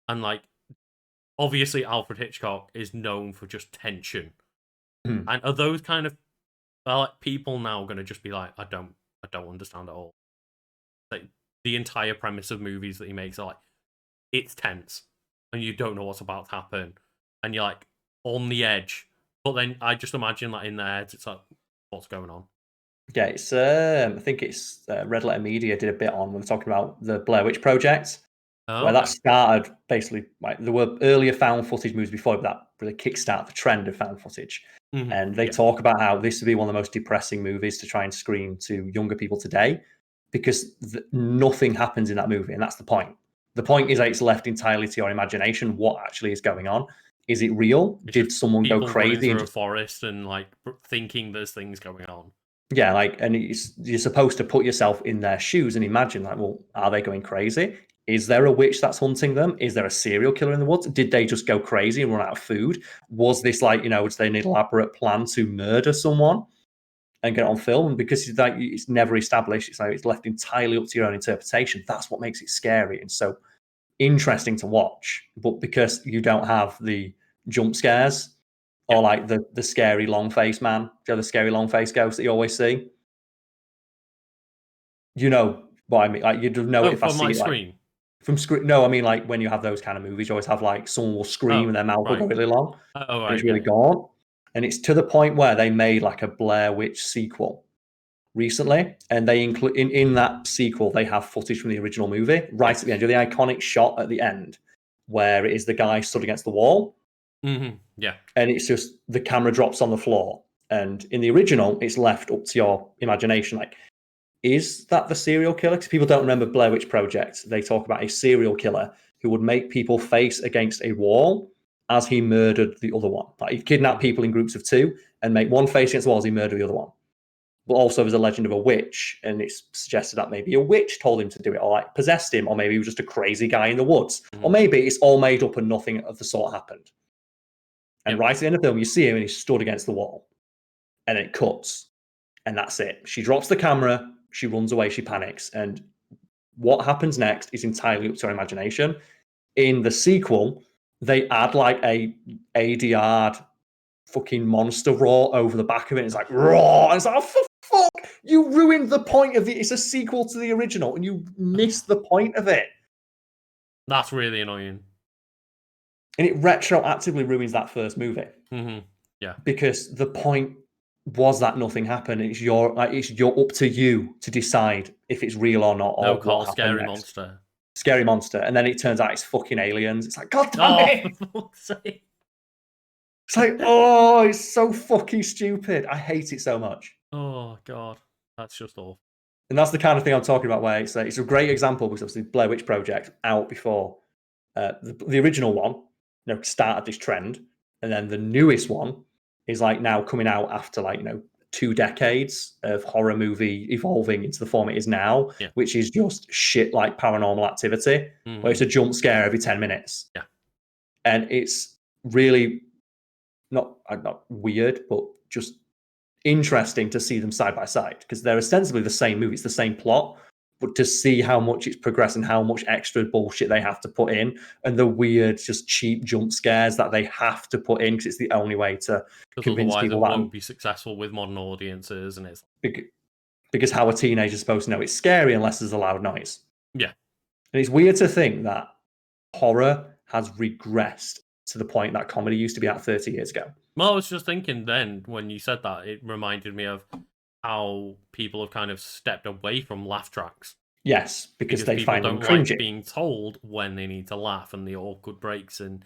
and like, obviously Alfred Hitchcock is known for just tension, and are those kind of like people now going to just be like, I don't understand at all. Like, the entire premise of movies that he makes are like, it's tense, and you don't know what's about to happen, and you're like on the edge. But then I just imagine that in their heads, it's like, what's going on? Yeah, it's I think it's Red Letter Media did a bit on when we were talking about the Blair Witch Project, where that started basically, like, there were earlier found footage movies before, but that really kickstarted the trend of found footage. And they talk about how this would be one of the most depressing movies to try and screen to younger people today, because nothing happens in that movie, and that's the point. The point is that it's left entirely to your imagination what actually is going on. Is it real? Did someone go crazy through a forest and like thinking there's things going on? Yeah, like, and you're supposed to put yourself in their shoes and imagine, like, well, are they going crazy? Is there a witch that's hunting them? Is there a serial killer in the woods? Did they just go crazy and run out of food? Was this like, did they need an elaborate plan to murder someone and get it on film? And because it's never established, it's like it's left entirely up to your own interpretation. That's what makes it scary and so interesting to watch. But because you don't have the jump scares, or like the scary long face man, the scary long face ghost that you always see. You know what I mean? Like, you'd know it if I see it. Like, from screen. No, I mean, like, when you have those kind of movies, you always have like someone will scream and their mouth will go really long. And it's really gaunt. And it's to the point where they made like a Blair Witch sequel recently, and they include in that sequel they have footage from the original movie right at the end. The iconic shot at the end where it is the guy stood against the wall. Yeah. And it's just the camera drops on the floor. And in the original, it's left up to your imagination. Like, is that the serial killer? Because people don't remember Blair Witch Project. They talk about a serial killer who would make people face against a wall as he murdered the other one. Like he kidnapped people in groups of 2 and make one face against the wall as he murdered the other one. But also there's a legend of a witch, and it's suggested that maybe a witch told him to do it, or like possessed him, or maybe he was just a crazy guy in the woods, or maybe it's all made up and nothing of the sort happened. And right at the end of the film, you see him and he's stood against the wall, and it cuts, and that's it. She drops the camera, she runs away, she panics, and what happens next is entirely up to her imagination. In the sequel, they add like a ADR fucking monster roar over the back of it. It's like raw. It's like, oh, for fuck! You ruined the point of it. It's a sequel to the original, and you missed the point of it. That's really annoying. And it retroactively ruins that first movie. Yeah, because the point was that nothing happened. It's up to you to decide if it's real or not. No, or Karl, what scary next. monster. Scary monster, and then it turns out it's fucking aliens. It's like, God damn it! For fuck's sake. It's like, oh, it's so fucking stupid. I hate it so much. Oh God, that's just awful. And that's the kind of thing I'm talking about. Where it's a great example because obviously Blair Witch Project out before the original one, started this trend, and then the newest one is like now coming out after 2 decades of horror movie evolving into the form it is now, which is just shit like Paranormal Activity, where it's a jump scare every 10 minutes. Yeah. And it's really not weird, but just interesting to see them side by side because they're ostensibly the same movie. It's the same plot, but to see how much it's progressed and how much extra bullshit they have to put in and the weird, just cheap jump scares that they have to put in because it's the only way to convince people it won't be successful with modern audiences. And it's because how a teenager is supposed to know it's scary unless there's a loud noise. Yeah. And it's weird to think that horror has regressed to the point that comedy used to be at 30 years ago. Well, I was just thinking then when you said that, it reminded me of how people have kind of stepped away from laugh tracks. Yes, because they find them cringy. Like being told when they need to laugh, and the awkward breaks and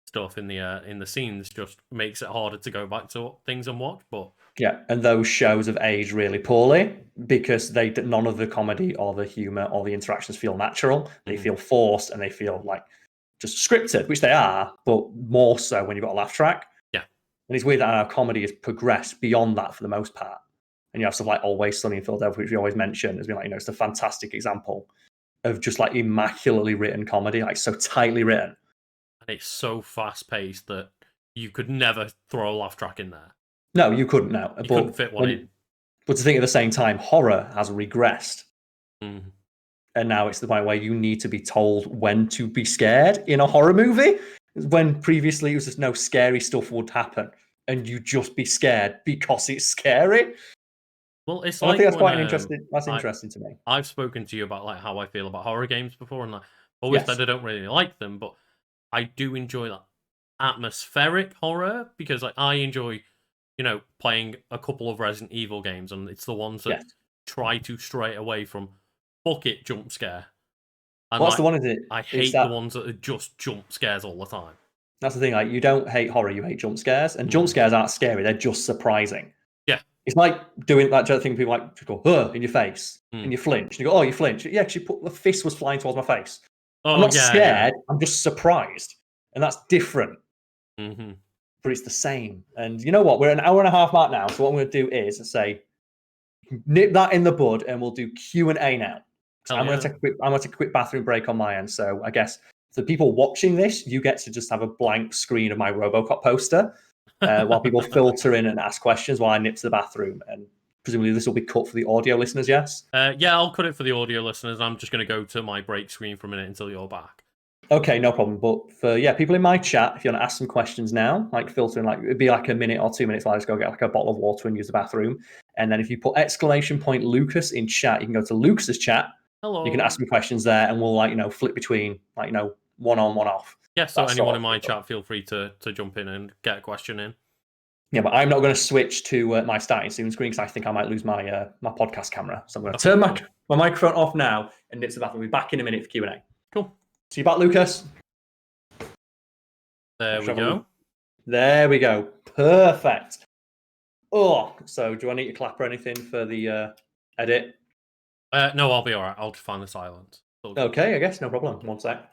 stuff in the scenes just makes it harder to go back to things and watch. But yeah, and those shows have aged really poorly because none of the comedy or the humor or the interactions feel natural. They feel forced and they feel like just scripted, which they are, but more so when you've got a laugh track. Yeah. And it's weird that our comedy has progressed beyond that for the most part. And you have stuff like Always Sunny in Philadelphia, which we always mention as being like, it's a fantastic example of just like immaculately written comedy, like so tightly written. And it's so fast paced that you could never throw a laugh track in there. No, you couldn't now. You couldn't fit one in. But to think at the same time, horror has regressed. And now it's the point where you need to be told when to be scared in a horror movie, when previously it was just no scary stuff would happen and you just be scared because it's scary. Well, it's I think that's quite interesting. That's interesting to me. I've spoken to you about like how I feel about horror games before, and like always said I don't really like them, but I do enjoy that atmospheric horror because like I enjoy, playing a couple of Resident Evil games, and it's the ones that try to stray away from fuck it jump scare. And what's the one is it? I hate the ones that are just jump scares all the time. That's the thing. Like you don't hate horror, you hate jump scares, and jump scares aren't scary; they're just surprising. Yeah, it's like doing that thing people like to go in your face and you flinch. And you go, oh, you flinch. Yeah, because the fist was flying towards my face. I'm not scared. I'm just surprised, and that's different. But it's the same. And you know what? We're an hour and a half mark now. So what I'm going to do is say, nip that in the bud, and we'll do Q&A now. I'm going to take a quick bathroom break on my end. So I guess for the people watching this, you get to just have a blank screen of my RoboCop poster while people filter in and ask questions while I nip to the bathroom. And presumably this will be cut for the audio listeners, yes? Yeah, I'll cut it for the audio listeners. I'm just going to go to my break screen for a minute until you're back. Okay, no problem. But for people in my chat, if you want to ask some questions now, like filtering, like it'd be like a minute or 2 minutes. I'll just go get like a bottle of water and use the bathroom. And then if you put !Lucas in chat, you can go to Lucas's chat. Hello. You can ask some questions there, and we'll flip between one on, one off. Yeah. So anyone in my chat, feel free to jump in and get a question in. Yeah, but I'm not going to switch to my starting screen because I think I might lose my my podcast camera. So I'm going to turn my microphone off now and nip to the bathroom. We'll be back in a minute for Q&A. Cool. See you back, Lucas. There we go. There we go. Perfect. Oh, so do I need to clap or anything for the edit? No, I'll be all right. I'll just find the silence. Okay, I guess no problem. One sec.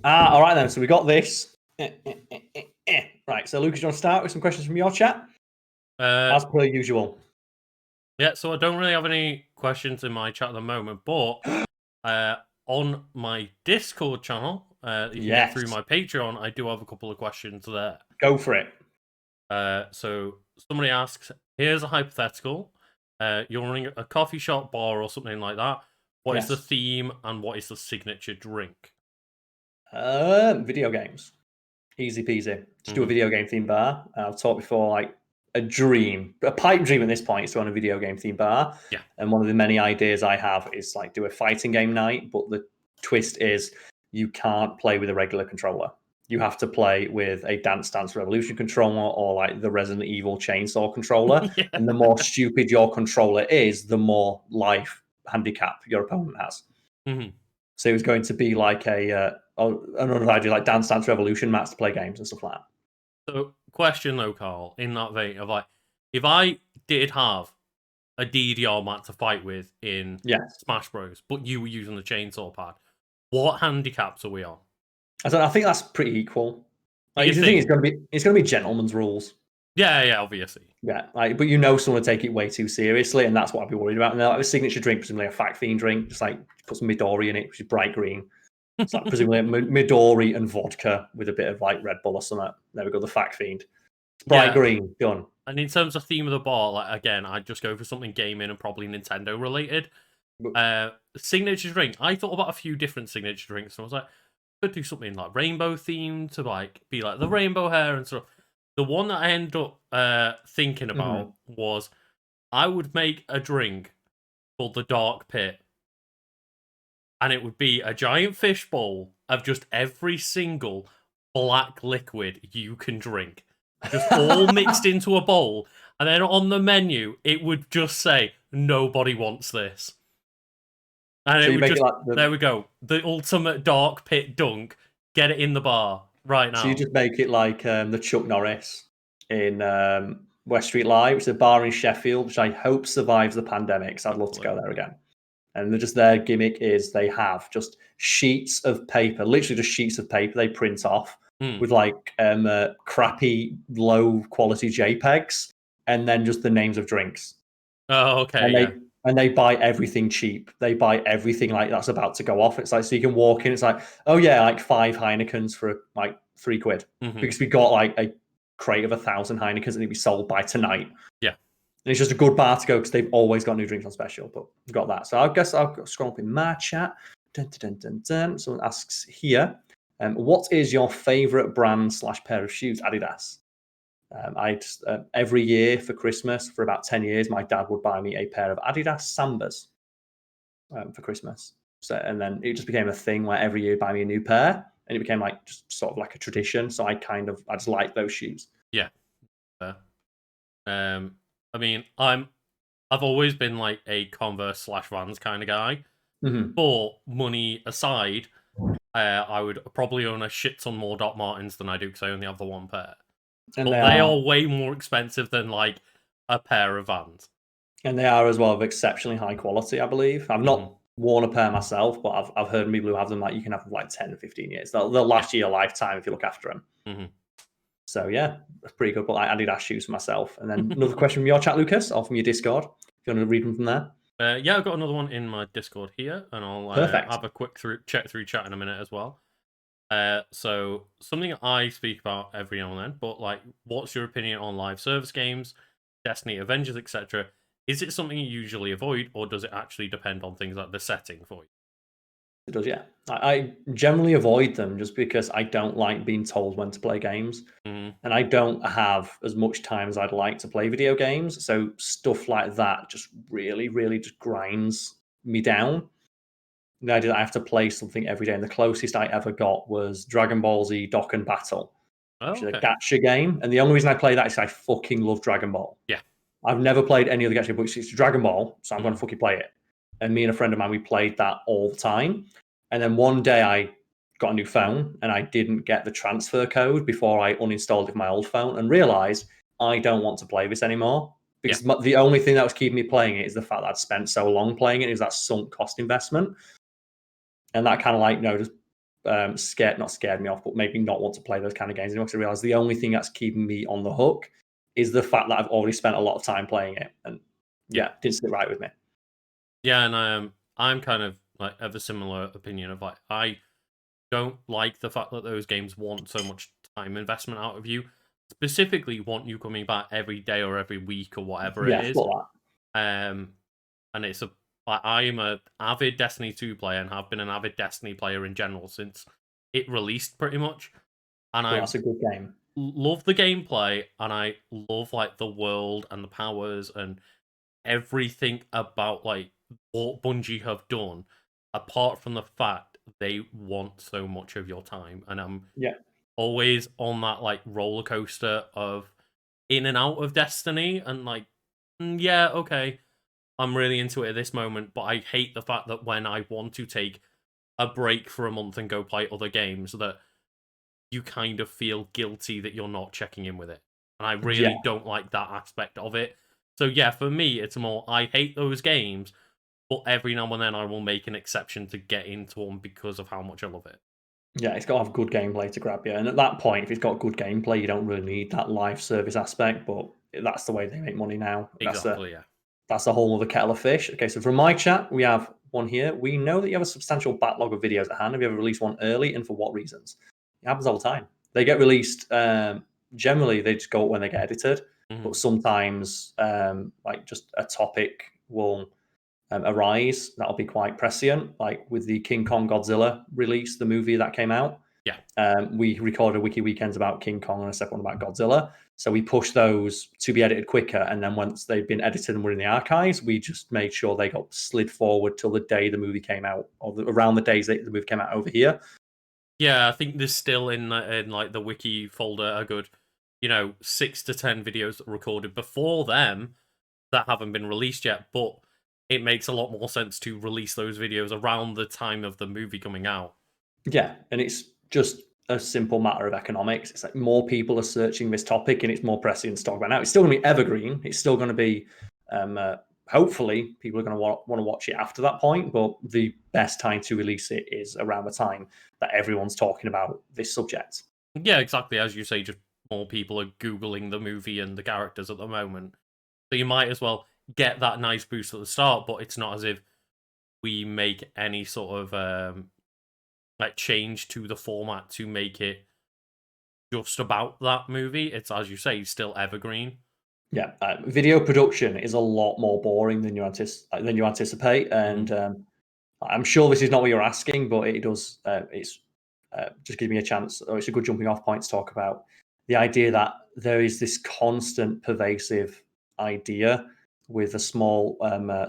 All right then. So we got this. Right. So Lucas, you want to start with some questions from your chat? As per usual. Yeah. So I don't really have any questions in my chat at the moment, but on my Discord channel, you can get through my Patreon. I do have a couple of questions there. Go for it. So somebody asks, here's a hypothetical. You're running a coffee shop, bar, or something like that. What is the theme and what is the signature drink? Video games. Easy peasy. Just do a video game themed bar. I've talked before, like a pipe dream at this point is to run a video game themed bar. Yeah. And one of the many ideas I have is like do a fighting game night, but the twist is you can't play with a regular controller. You have to play with a Dance Dance Revolution controller or like the Resident Evil chainsaw controller. Yeah. And the more stupid your controller is, the more life handicap your opponent has. Mm-hmm. So it was going to be like another idea, like Dance Dance Revolution mats to play games and stuff like that. So, question though, Karl, in that vein of like, if I did have a DDR mat to fight with in Smash Bros, but you were using the chainsaw pad, what handicaps are we on? I think that's pretty equal. Like, the thing is it's going to be gentleman's rules. Yeah, obviously. Yeah, but you know someone will take it way too seriously, and that's what I'd be worried about. And like a signature drink, presumably a Fact Fiend drink, just like put some Midori in it, which is bright green. It's like presumably Midori and vodka with a bit of like Red Bull or something. There we go, the Fact Fiend. Bright green, done. And in terms of theme of the bar, like again, I'd just go for something gaming and probably Nintendo related. Signature drink. I thought about a few different signature drinks, and I was like, could do something like rainbow themed to like be like the rainbow hair and stuff. The one that I ended up thinking about was I would make a drink called the Dark Pit. And it would be a giant fishbowl of just every single black liquid you can drink. Just all mixed into a bowl. And then on the menu, it would just say, nobody wants this. And so it would just, there we go. The ultimate Dark Pit dunk. Get it in the bar right now. So you just make it like the Chuck Norris in West Street Live, which is a bar in Sheffield, which I hope survives the pandemic. So I'd love to go there again. And just their gimmick is they have just sheets of paper, literally just sheets of paper they print off with like crappy, low quality JPEGs, and then just the names of drinks. Oh, okay. And they buy everything cheap. They buy everything like that's about to go off. It's like, so you can walk in, it's like, oh yeah, like 5 Heinekens for like £3 because we got like a crate of 1,000 Heinekens and it'd be sold by tonight. Yeah. And it's just a good bar to go because they've always got new drinks on special, but we've got that. So I guess I'll scroll up in my chat. Someone asks here, what is your favorite brand / pair of shoes? Adidas. Every year for Christmas, for about 10 years, my dad would buy me a pair of Adidas Sambas for Christmas. So, and then it just became a thing where every year he'd buy me a new pair, and it became like just sort of like a tradition. So I just like those shoes. Yeah. I mean, I've always been like a Converse / Vans kind of guy. But money aside, I would probably own a shit ton more Doc Martens than I do because I only have the one pair. And but they are way more expensive than like a pair of Vans. And they are as well of exceptionally high quality, I believe. I've not worn a pair myself, but I've heard people who have them like you can have them like 10 or 15 years. They'll last you a lifetime if you look after them. So yeah, that's pretty good. But I Adidas shoes for myself. And then another question from your chat, Lucas, or from your Discord. If you want to read them from there. Yeah, I've got another one in my Discord here, and I'll have a quick check through chat in a minute as well. So something I speak about every now and then, but like, what's your opinion on live service games, Destiny, Avengers, etc.? Is it something you usually avoid, or does it actually depend on things like the setting for you? It does, yeah. I generally avoid them just because I don't like being told when to play games. And I don't have as much time as I'd like to play video games. So stuff like that just really, really just grinds me down. The idea that I have to play something every day. And the closest I ever got was Dragon Ball Z Dokkan Battle, which is a gacha game. And the only reason I play that is I fucking love Dragon Ball. Yeah. I've never played any other gacha, but it's Dragon Ball, so I'm going to fucking play it. And me and a friend of mine, we played that all the time. And then one day I got a new phone and I didn't get the transfer code before I uninstalled it from my old phone and realized I don't want to play this anymore. Because the only thing that was keeping me playing it is the fact that I'd spent so long playing it, is that sunk cost investment. And that kind of like, just not scared me off, but maybe not want to play those kind of games anymore, because I realize the only thing that's keeping me on the hook is the fact that I've already spent a lot of time playing it, and didn't sit right with me. Yeah, and I'm kind of like of a similar opinion of like, I don't like the fact that those games want so much time investment out of you. Specifically, want you coming back every day or every week or whatever it is. And it's like, I am a avid Destiny 2 player and have been an avid Destiny player in general since it released, pretty much. And that's a good game. Love the gameplay, and I love like the world and the powers and everything about like what Bungie have done, apart from the fact they want so much of your time. And I'm always on that like roller coaster of in and out of Destiny, and like, yeah, okay, I'm really into it at this moment, but I hate the fact that when I want to take a break for a month and go play other games, that you kind of feel guilty that you're not checking in with it. And I really don't like that aspect of it. So yeah, for me, it's more, I hate those games, but every now and then I will make an exception to get into them because of how much I love it. Yeah, it's got to have good gameplay to grab you. And at that point, if it's got good gameplay, you don't really need that live service aspect, but that's the way they make money now. Exactly, that's a whole other kettle of fish. Okay, so from my chat, we have one here. We know that you have a substantial backlog of videos at hand. Have you ever released one early, and for what reasons? It happens all the time. They get released, generally they just go up when they get edited, but sometimes like just a topic will arise that'll be quite prescient, like with the King Kong Godzilla release, the movie that came out. We recorded wiki weekends about King Kong and a second one about Godzilla, so we pushed those to be edited quicker, and then once they've been edited and were in the archives, we just made sure they got slid forward till the day the movie came out, or around the days that the movie came out over here. Yeah, I think there's still in like the wiki folder a good 6 to 10 videos that were recorded before them that haven't been released yet, but it makes a lot more sense to release those videos around the time of the movie coming out. Yeah, and it's just a simple matter of economics. It's like more people are searching this topic, and it's more pressing to talk about now. It's still going to be evergreen. It's still going to be, hopefully, people are going to want to watch it after that point. But the best time to release it is around the time that everyone's talking about this subject. Yeah, exactly. As you say, just more people are Googling the movie and the characters at the moment. So you might as well get that nice boost at the start, but it's not as if we make any sort of like change to the format to make it just about that movie. It's, as you say, still evergreen. Yeah, video production is a lot more boring than you anticipate, and I'm sure this is not what you're asking, but it does. It's just gives me a chance, or it's a good jumping off point to talk about the idea that there is this constant, pervasive idea with a small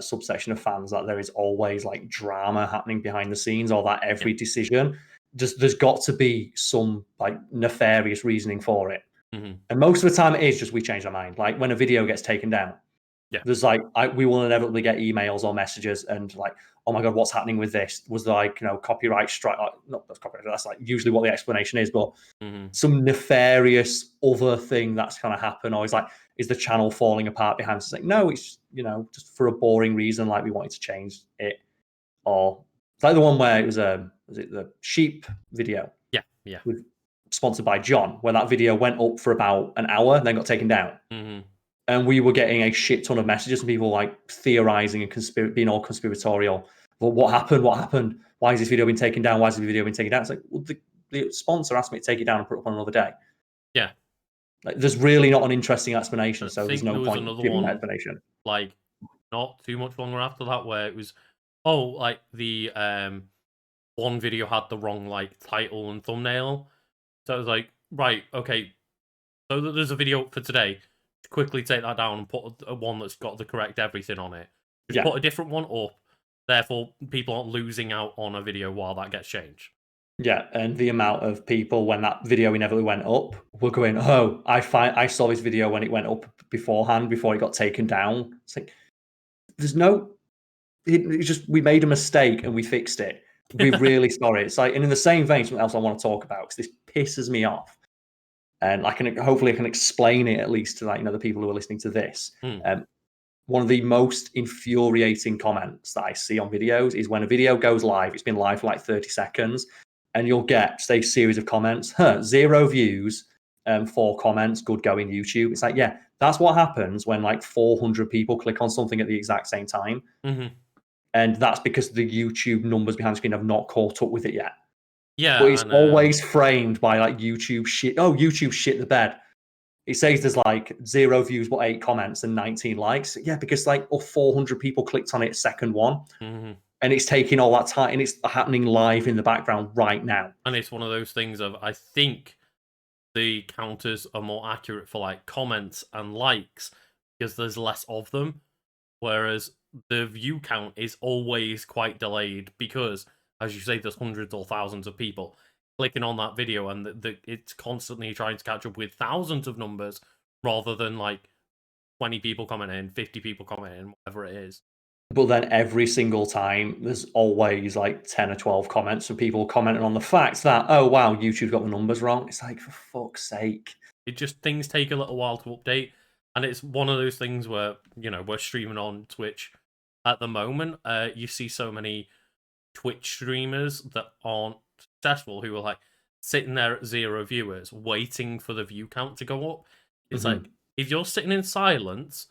subsection of fans that there is always like drama happening behind the scenes, or that every decision there's got to be some like nefarious reasoning for it. And most of the time it is just we change our mind. Like when a video gets taken down, there's like we will inevitably get emails or messages and like, oh my god, what's happening with this? Was there like copyright strike? Not that's copyright. That's like usually what the explanation is, but some nefarious other thing that's going to happen, or is the channel falling apart behind us? It's like no, it's just for a boring reason, like we wanted to change it, or it's like the one where it was it the sheep video? Yeah. Sponsored by John, where that video went up for about an hour and then got taken down. And we were getting a shit ton of messages and people like theorizing and being all conspiratorial. Well, what happened? What happened? Why has this video been taken down? Why has the video been taken down? It's like, well, the sponsor asked me to take it down and put it up on another day. Yeah. Like, there's really not an interesting explanation, so there's no point giving that explanation. Like, not too much longer after that, where it was, like the one video had the wrong like title and thumbnail. So it was like, right, okay, so there's a video for today. Quickly take that down and put one that's got the correct everything on it. Just put a different one up. Therefore, people aren't losing out on a video while that gets changed. Yeah, and the amount of people when that video inevitably went up were going, "Oh, I saw this video when it went up beforehand, before it got taken down." It's like there's no. It's just we made a mistake and we fixed it. We're really sorry. It's like, and in the same vein, something else I want to talk about because this pisses me off, and hopefully I can explain it at least to the people who are listening to this. One of the most infuriating comments that I see on videos is when a video goes live. It's been live for like 30 seconds, and you'll get, say, series of comments, 0 views, 4 comments, good going YouTube. It's like, yeah, that's what happens when like 400 people click on something at the exact same time. And that's because the YouTube numbers behind the screen have not caught up with it yet. Yeah. But it's always framed by like YouTube shit. Oh, YouTube shit the bed. It says there's like 0 views, but 8 comments and 19 likes. Yeah, because like 400 people clicked on it second one. And it's taking all that time, and it's happening live in the background right now. And it's one of those things of, I think the counters are more accurate for like comments and likes because there's less of them, whereas the view count is always quite delayed because, as you say, there's hundreds or thousands of people clicking on that video, and it's constantly trying to catch up with thousands of numbers rather than like 20 people commenting, 50 people commenting, whatever it is. But then every single time, there's always like 10 or 12 comments from people commenting on the fact that, oh, wow, YouTube got the numbers wrong. It's like, for fuck's sake. Things take a little while to update. And it's one of those things where, we're streaming on Twitch at the moment. You see so many Twitch streamers that aren't successful who are like sitting there at 0 viewers waiting for the view count to go up. It's like, if you're sitting in silence,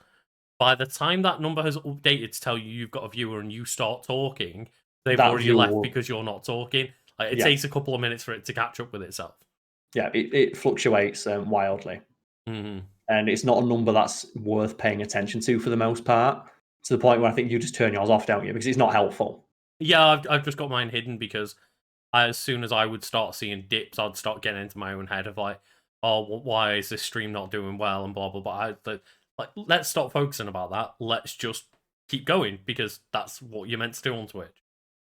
by the time that number has updated to tell you you've got a viewer and you start talking, they've already left because you're not talking. Like, it takes a couple of minutes for it to catch up with itself. Yeah, it fluctuates wildly. And it's not a number that's worth paying attention to for the most part, to the point where I think you just turn yours off, don't you? Because it's not helpful. Yeah, I've just got mine hidden because as soon as I would start seeing dips, I'd start getting into my own head of like, oh, why is this stream not doing well and blah, blah, blah. Like, let's stop focusing about that. Let's just keep going because that's what you're meant to do on Twitch.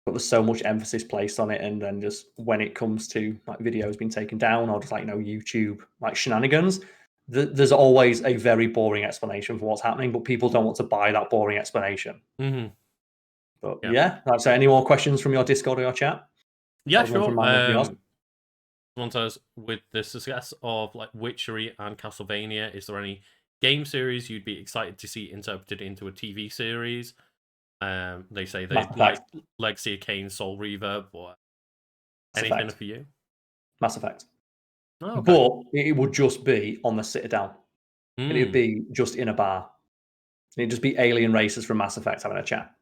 But there's so much emphasis placed on it, and then just when it comes to like videos being taken down or just like YouTube like shenanigans, there's always a very boring explanation for what's happening, but people don't want to buy that boring explanation. But yeah, that's it. Any more questions from your Discord or your chat? Yeah, sure. Someone says, with the success of like Witchery and Castlevania, is there any game series you'd be excited to see interpreted into a TV series? They say they like Legacy of Kain, Soul Reaver, or anything for you? Mass Effect. Oh, okay. But it would just be on the Citadel. And it would be just in a bar. It'd just be alien races from Mass Effect having a chat.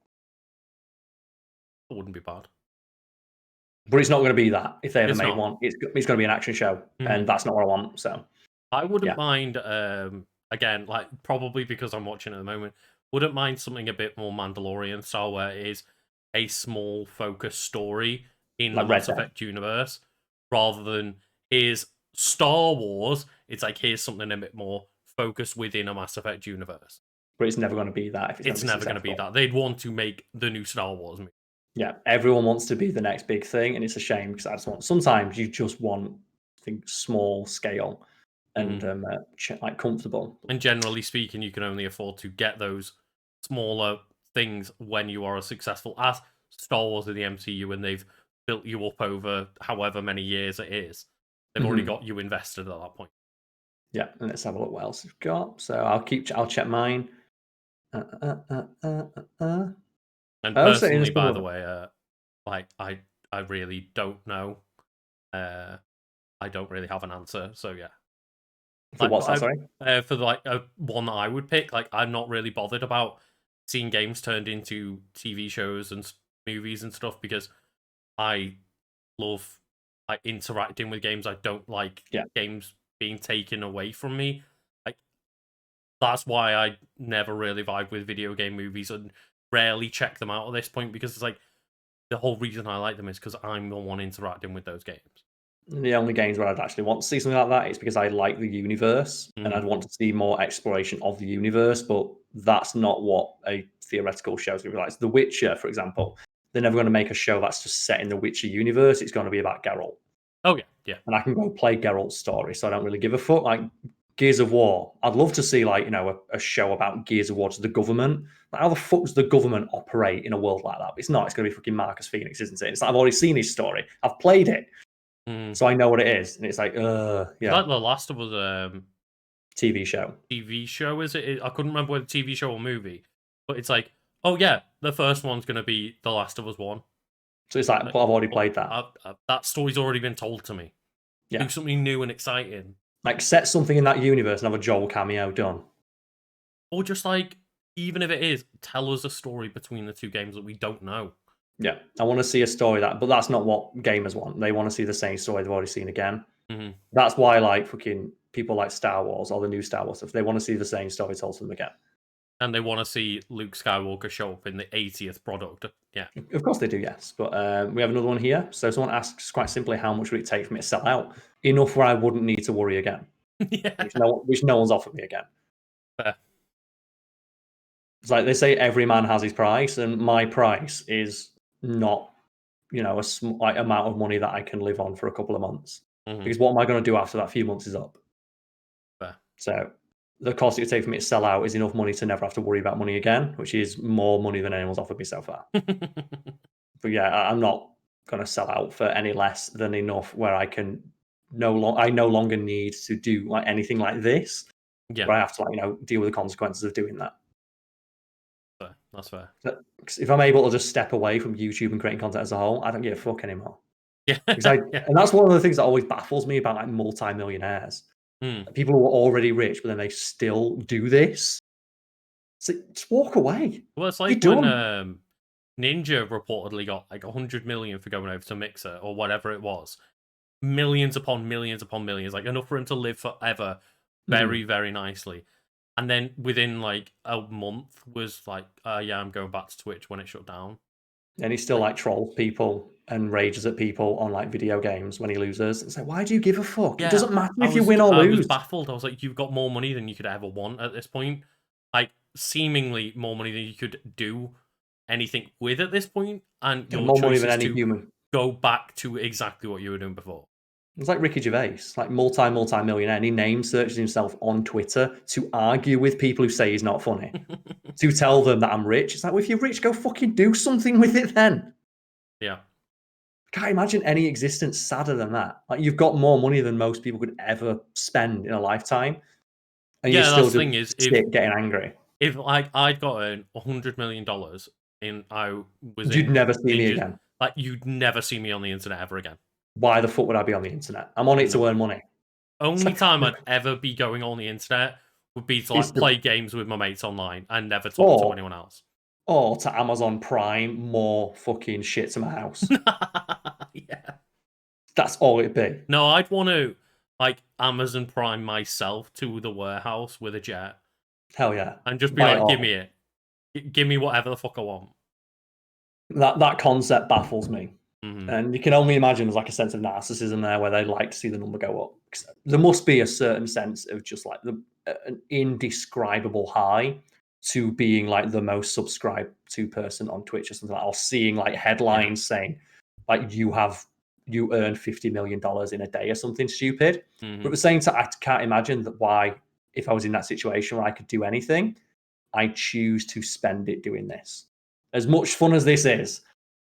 It wouldn't be bad. But it's not going to be that if they ever made one. It's going to be an action show, and that's not what I want. So I wouldn't mind. Again, like probably because I'm watching at the moment, wouldn't mind something a bit more Mandalorian style, where it is a small focused story in the Mass Effect universe, rather than here's Star Wars. It's like here's something a bit more focused within a Mass Effect universe. But it's never going to be that. If it's never going to be that. They'd want to make the new Star Wars movie. Yeah, everyone wants to be the next big thing, and it's a shame because sometimes you just want, I think, small scale and like comfortable. And generally speaking, you can only afford to get those smaller things when you are as successful as Star Wars in the MCU, and they've built you up over however many years it is. They've already got you invested at that point. Yeah, and let's have a look what else we've got. So I'll check mine. And personally, by the way, like I really don't know. I don't really have an answer. So yeah. For what's that? Sorry. For like one that I would pick. Like I'm not really bothered about seeing games turned into TV shows and movies and stuff because I love like interacting with games. I don't like games being taken away from me. Like that's why I never really vibe with video game movies and rarely check them out at this point, because it's like the whole reason I like them is because I'm the one interacting with those games. The only games where I'd actually want to see something like that is because I like the universe and I'd want to see more exploration of the universe, but that's not what a theoretical show is going to be like. So The Witcher, for example, they're never going to make a show that's just set in the Witcher universe. It's going to be about Geralt. Oh, yeah. And I can go play Geralt's story, so I don't really give a fuck. Like Gears of War, I'd love to see like, a show about Gears of War to the government. Like, how the fuck does the government operate in a world like that? It's not. It's going to be fucking Marcus Phoenix, isn't it? It's like, I've already seen his story. I've played it. So I know what it is, and it's like, yeah. Like The Last of Us TV show. TV show, is it? I couldn't remember whether TV show or movie, but it's like, oh yeah, the first one's going to be The Last of Us 1. So it's like, but I've already played that. That story's already been told to me. Yeah. Do something new and exciting. Like, set something in that universe and have a Joel cameo done. Or just like, even if it is, tell us a story between the two games that we don't know. Yeah, I want to see a story but that's not what gamers want. They want to see the same story they've already seen again. Mm-hmm. That's why, like, fucking people like Star Wars or the new Star Wars stuff, they want to see the same story told to them again. And they want to see Luke Skywalker show up in the 80th product. Yeah. Of course they do, yes. But we have another one here. So someone asks quite simply, how much would it take for me to sell out? Enough where I wouldn't need to worry again. Yeah. Which no one's offered me again. Fair. It's like they say every man has his price, and my price is not, a amount of money that I can live on for a couple of months. Mm-hmm. Because what am I going to do after that few months is up? Fair. So the cost it would take for me to sell out is enough money to never have to worry about money again, which is more money than anyone's offered me so far. But yeah, I'm not going to sell out for any less than enough where I can no longer need to do like anything like this. Yeah, where I have to deal with the consequences of doing that. Fair. That's fair. If I'm able to just step away from YouTube and creating content as a whole, I don't give a fuck anymore. Yeah, and that's one of the things that always baffles me about like multi-millionaires. People who are already rich, but then they still do this. So just walk away. Well, it's like when Ninja reportedly got like 100 million for going over to Mixer or whatever it was. Millions upon millions upon millions, like enough for him to live forever very, very nicely. And then within like a month was like, yeah, I'm going back to Twitch when it shut down. And he still like trolls people and rages at people on like video games when he loses. It's like, why do you give a fuck? It doesn't matter if you win or lose. I was baffled. I was like, you've got more money than you could ever want at this point. Like, seemingly more money than you could do anything with at this point. And your more money than any human. Go back to exactly what you were doing before. It's like Ricky Gervais, like multi-millionaire, and he name searches himself on Twitter to argue with people who say he's not funny, to tell them that I'm rich. It's like, well, if you're rich, go fucking do something with it then. Yeah. Can't imagine any existence sadder than that. Like, you've got more money than most people could ever spend in a lifetime, and you're still just getting angry. If like I'd gotten $100 million and I was, you'd never see me again. Like, you'd never see me on the internet ever again. Why the fuck would I be on the internet? I'm on it to earn money. Only time I'd ever be going on the internet would be to like play games with my mates online and never talk to anyone else. Or to Amazon Prime more fucking shit to my house. Yeah. That's all it'd be. No, I'd want to like Amazon Prime myself to the warehouse with a jet. Hell yeah. And just be like, give me it. Give me whatever the fuck I want. That concept baffles me. Mm-hmm. And you can only imagine there's like a sense of narcissism there where they like to see the number go up. There must be a certain sense of just like an indescribable high to being like the most subscribed to person on Twitch or something like that, or seeing like headlines saying like you earn $50 million in a day or something stupid. Mm-hmm. But at the same time, I can't imagine that why, if I was in that situation where I could do anything, I choose to spend it doing this. As much fun as this is,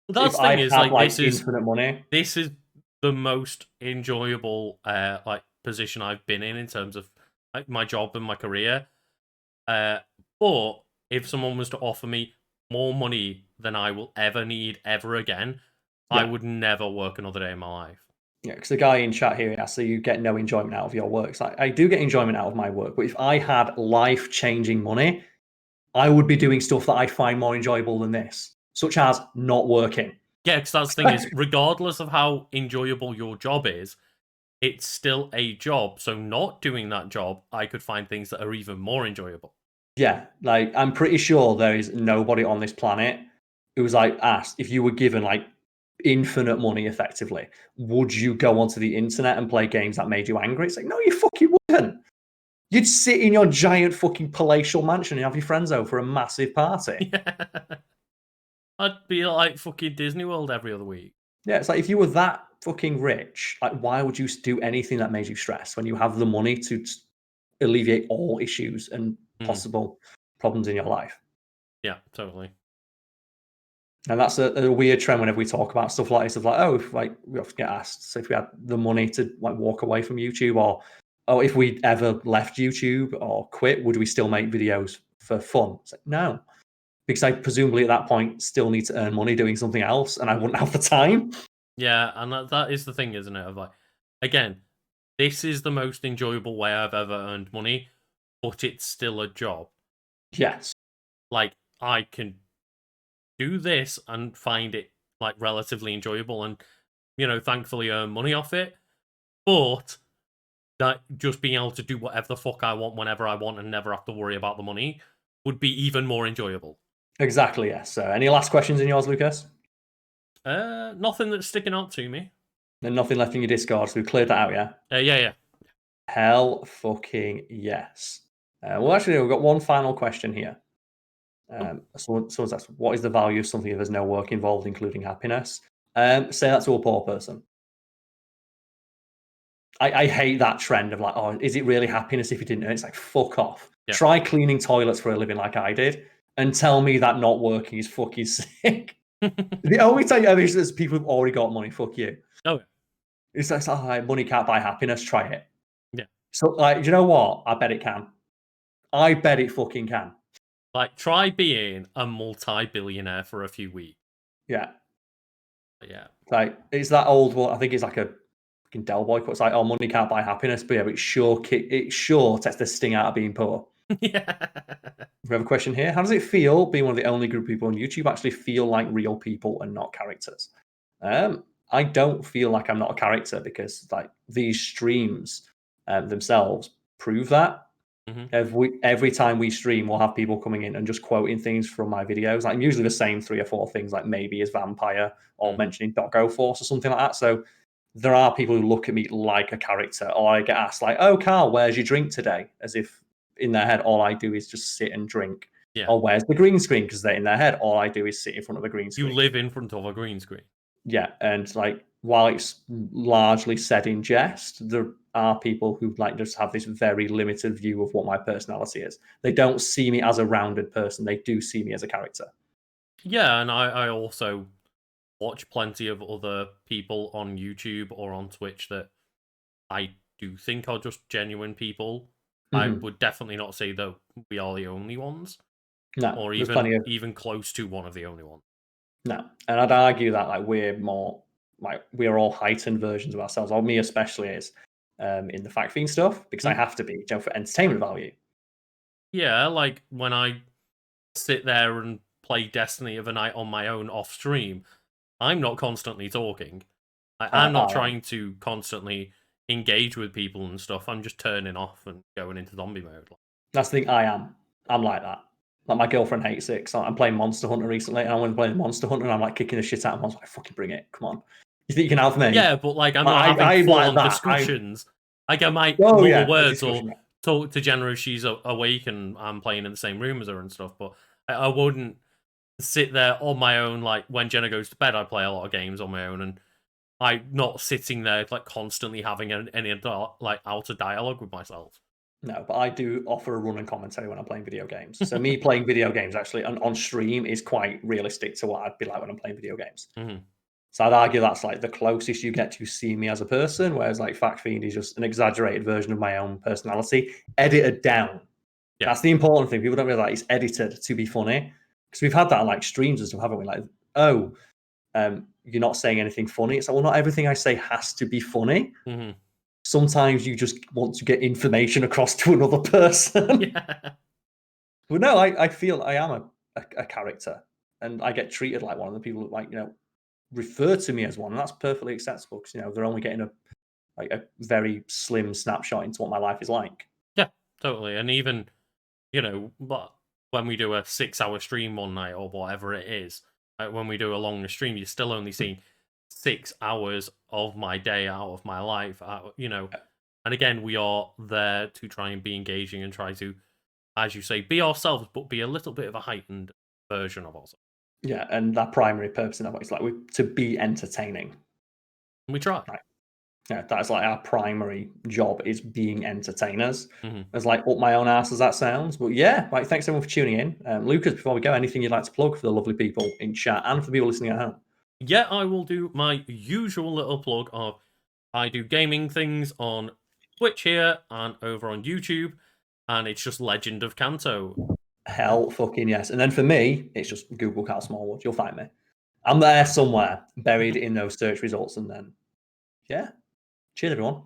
that's the thing is like this is infinite money. This is the most enjoyable like position I've been in terms of like my job and my career. But if someone was to offer me more money than I will ever need ever again, I would never work another day in my life. Yeah, because the guy in chat here asks, so you get no enjoyment out of your work. So I do get enjoyment out of my work, but if I had life-changing money, I would be doing stuff that I find more enjoyable than this, such as not working. Yeah, because that's the thing is, regardless of how enjoyable your job is, it's still a job. So not doing that job, I could find things that are even more enjoyable. Yeah, like I'm pretty sure there is nobody on this planet who's like asked if you were given like infinite money effectively, would you go onto the internet and play games that made you angry? It's like, no, you fucking wouldn't. You'd sit in your giant fucking palatial mansion and have your friends over for a massive party. Yeah. I'd be like fucking Disney World every other week. Yeah, it's like if you were that fucking rich, like why would you do anything that made you stress when you have the money to alleviate all issues and possible problems in your life? Yeah, totally. And that's a weird trend whenever we talk about stuff like this, of like, oh, if like we often get asked, so if we had the money to like walk away from YouTube, or if we ever left YouTube or quit, would we still make videos for fun? It's like, no. because I presumably at that point still need to earn money doing something else, and I wouldn't have the time. Yeah, and that is the thing, isn't it? Of like, again, this is the most enjoyable way I've ever earned money, but it's still a job. Yes. Like, I can do this and find it like relatively enjoyable and, you know, thankfully earn money off it. But that just being able to do whatever the fuck I want whenever I want and never have to worry about the money would be even more enjoyable. Exactly, yes. So any last questions in yours, Lucas? Nothing that's sticking out to me. Then nothing left in your Discord, so we've cleared that out, yeah? Yeah. Hell fucking yes. Well, actually, we've got one final question here. Someone's asked, what is the value of something if there's no work involved, including happiness? Say that to a poor person. I hate that trend of like, oh, is it really happiness if you didn't earn it? It's like, fuck off. Yeah. Try cleaning toilets for a living like I did and tell me that not working is fucking sick. The only time you ever there's people who've already got money, fuck you. Oh, it's like, oh, money can't buy happiness. Try it. Yeah. So, like, do you know what? I bet it can. I bet it fucking can. Like, try being a multi-billionaire for a few weeks. Yeah. Yeah. Like, it's that old one. I think it's like a fucking Del Boy quote. It's like, oh, money can't buy happiness, but yeah, but it sure takes the sting out of being poor. Yeah. We have a question here. How does it feel being one of the only group of people on YouTube actually feel like real people and not characters? I don't feel like I'm not a character because like these streams themselves prove that. Mm-hmm. Every time we stream, we'll have people coming in and just quoting things from my videos. Like usually the same 3 or 4 things, like maybe is vampire or mentioning Doggo Force or something like that. So there are people who look at me like a character, or I get asked like, "Oh, Karl, where's your drink today?" As if in their head all I do is just sit and drink. Yeah. Or where's the green screen? Because they're in their head all I do is sit in front of a green screen. You live in front of a green screen. Yeah, and like while it's largely said in jest, there are people who like just have this very limited view of what my personality is. They don't see me as a rounded person. They do see me as a character. Yeah, and I also watch plenty of other people on YouTube or on Twitch that I do think are just genuine people. Mm-hmm. I would definitely not say that we are the only ones. No, or even close to one of the only ones. No, and I'd argue that like we're more like we're all heightened versions of ourselves, or me especially is in the fact fiend stuff because I have to be, you know, for entertainment value. Yeah, like when I sit there and play Destiny of a night on my own off stream, I'm not constantly talking. I'm not trying to constantly engage with people and stuff. I'm just turning off and going into zombie mode. That's the thing. I'm like that. Like my girlfriend hates it. I'm playing Monster Hunter recently, and I went playing Monster Hunter, and I'm like kicking the shit out of him. I was like, "Fucking bring it! Come on! You think you can have me?" Yeah, but like I'm not having full-on discussions. Like I might mull words or talk to Jenna if she's awake and I'm playing in the same room as her and stuff. But I wouldn't sit there on my own. Like when Jenna goes to bed, I play a lot of games on my own, and I'm not sitting there like constantly having any like outer dialogue with myself. No, but I do offer a run and commentary when I'm playing video games. So me playing video games actually on stream is quite realistic to what I'd be like when I'm playing video games. Mm-hmm. So I'd argue that's like the closest you get to see me as a person, whereas like Fact Fiend is just an exaggerated version of my own personality, edited down. Yeah. That's the important thing. People don't realize it's edited to be funny. Because we've had that on like streams and stuff, haven't we? Like, oh, you're not saying anything funny. It's like, well, not everything I say has to be funny. Mm-hmm. Sometimes you just want to get information across to another person. Yeah. But no, I feel I am a character, and I get treated like one of the people that like, you know, refer to me as one, and that's perfectly acceptable because, you know, they're only getting a very slim snapshot into what my life is like. Yeah, totally. And even, you know, but when we do a 6-hour stream one night or whatever it is, when we do a longer stream, you're still only seeing 6 hours of my day out of my life, you know. And again, we are there to try and be engaging and try to, as you say, be ourselves, but be a little bit of a heightened version of ourselves. Yeah, and that primary purpose in that way is like to be entertaining. And we try. Right. Yeah, that's like our primary job is being entertainers. Mm-hmm. As like up my own ass as that sounds, but yeah, like thanks everyone for tuning in. Lucas, before we go, anything you'd like to plug for the lovely people in chat and for people listening at home? Yeah, I will do my usual little plug of I do gaming things on Twitch here and over on YouTube, and it's just Legend of Kanto. Hell fucking yes. And then for me, it's just Google Karl Smallwood. You'll find me. I'm there somewhere, buried in those search results. And then, yeah. Cheers, everyone.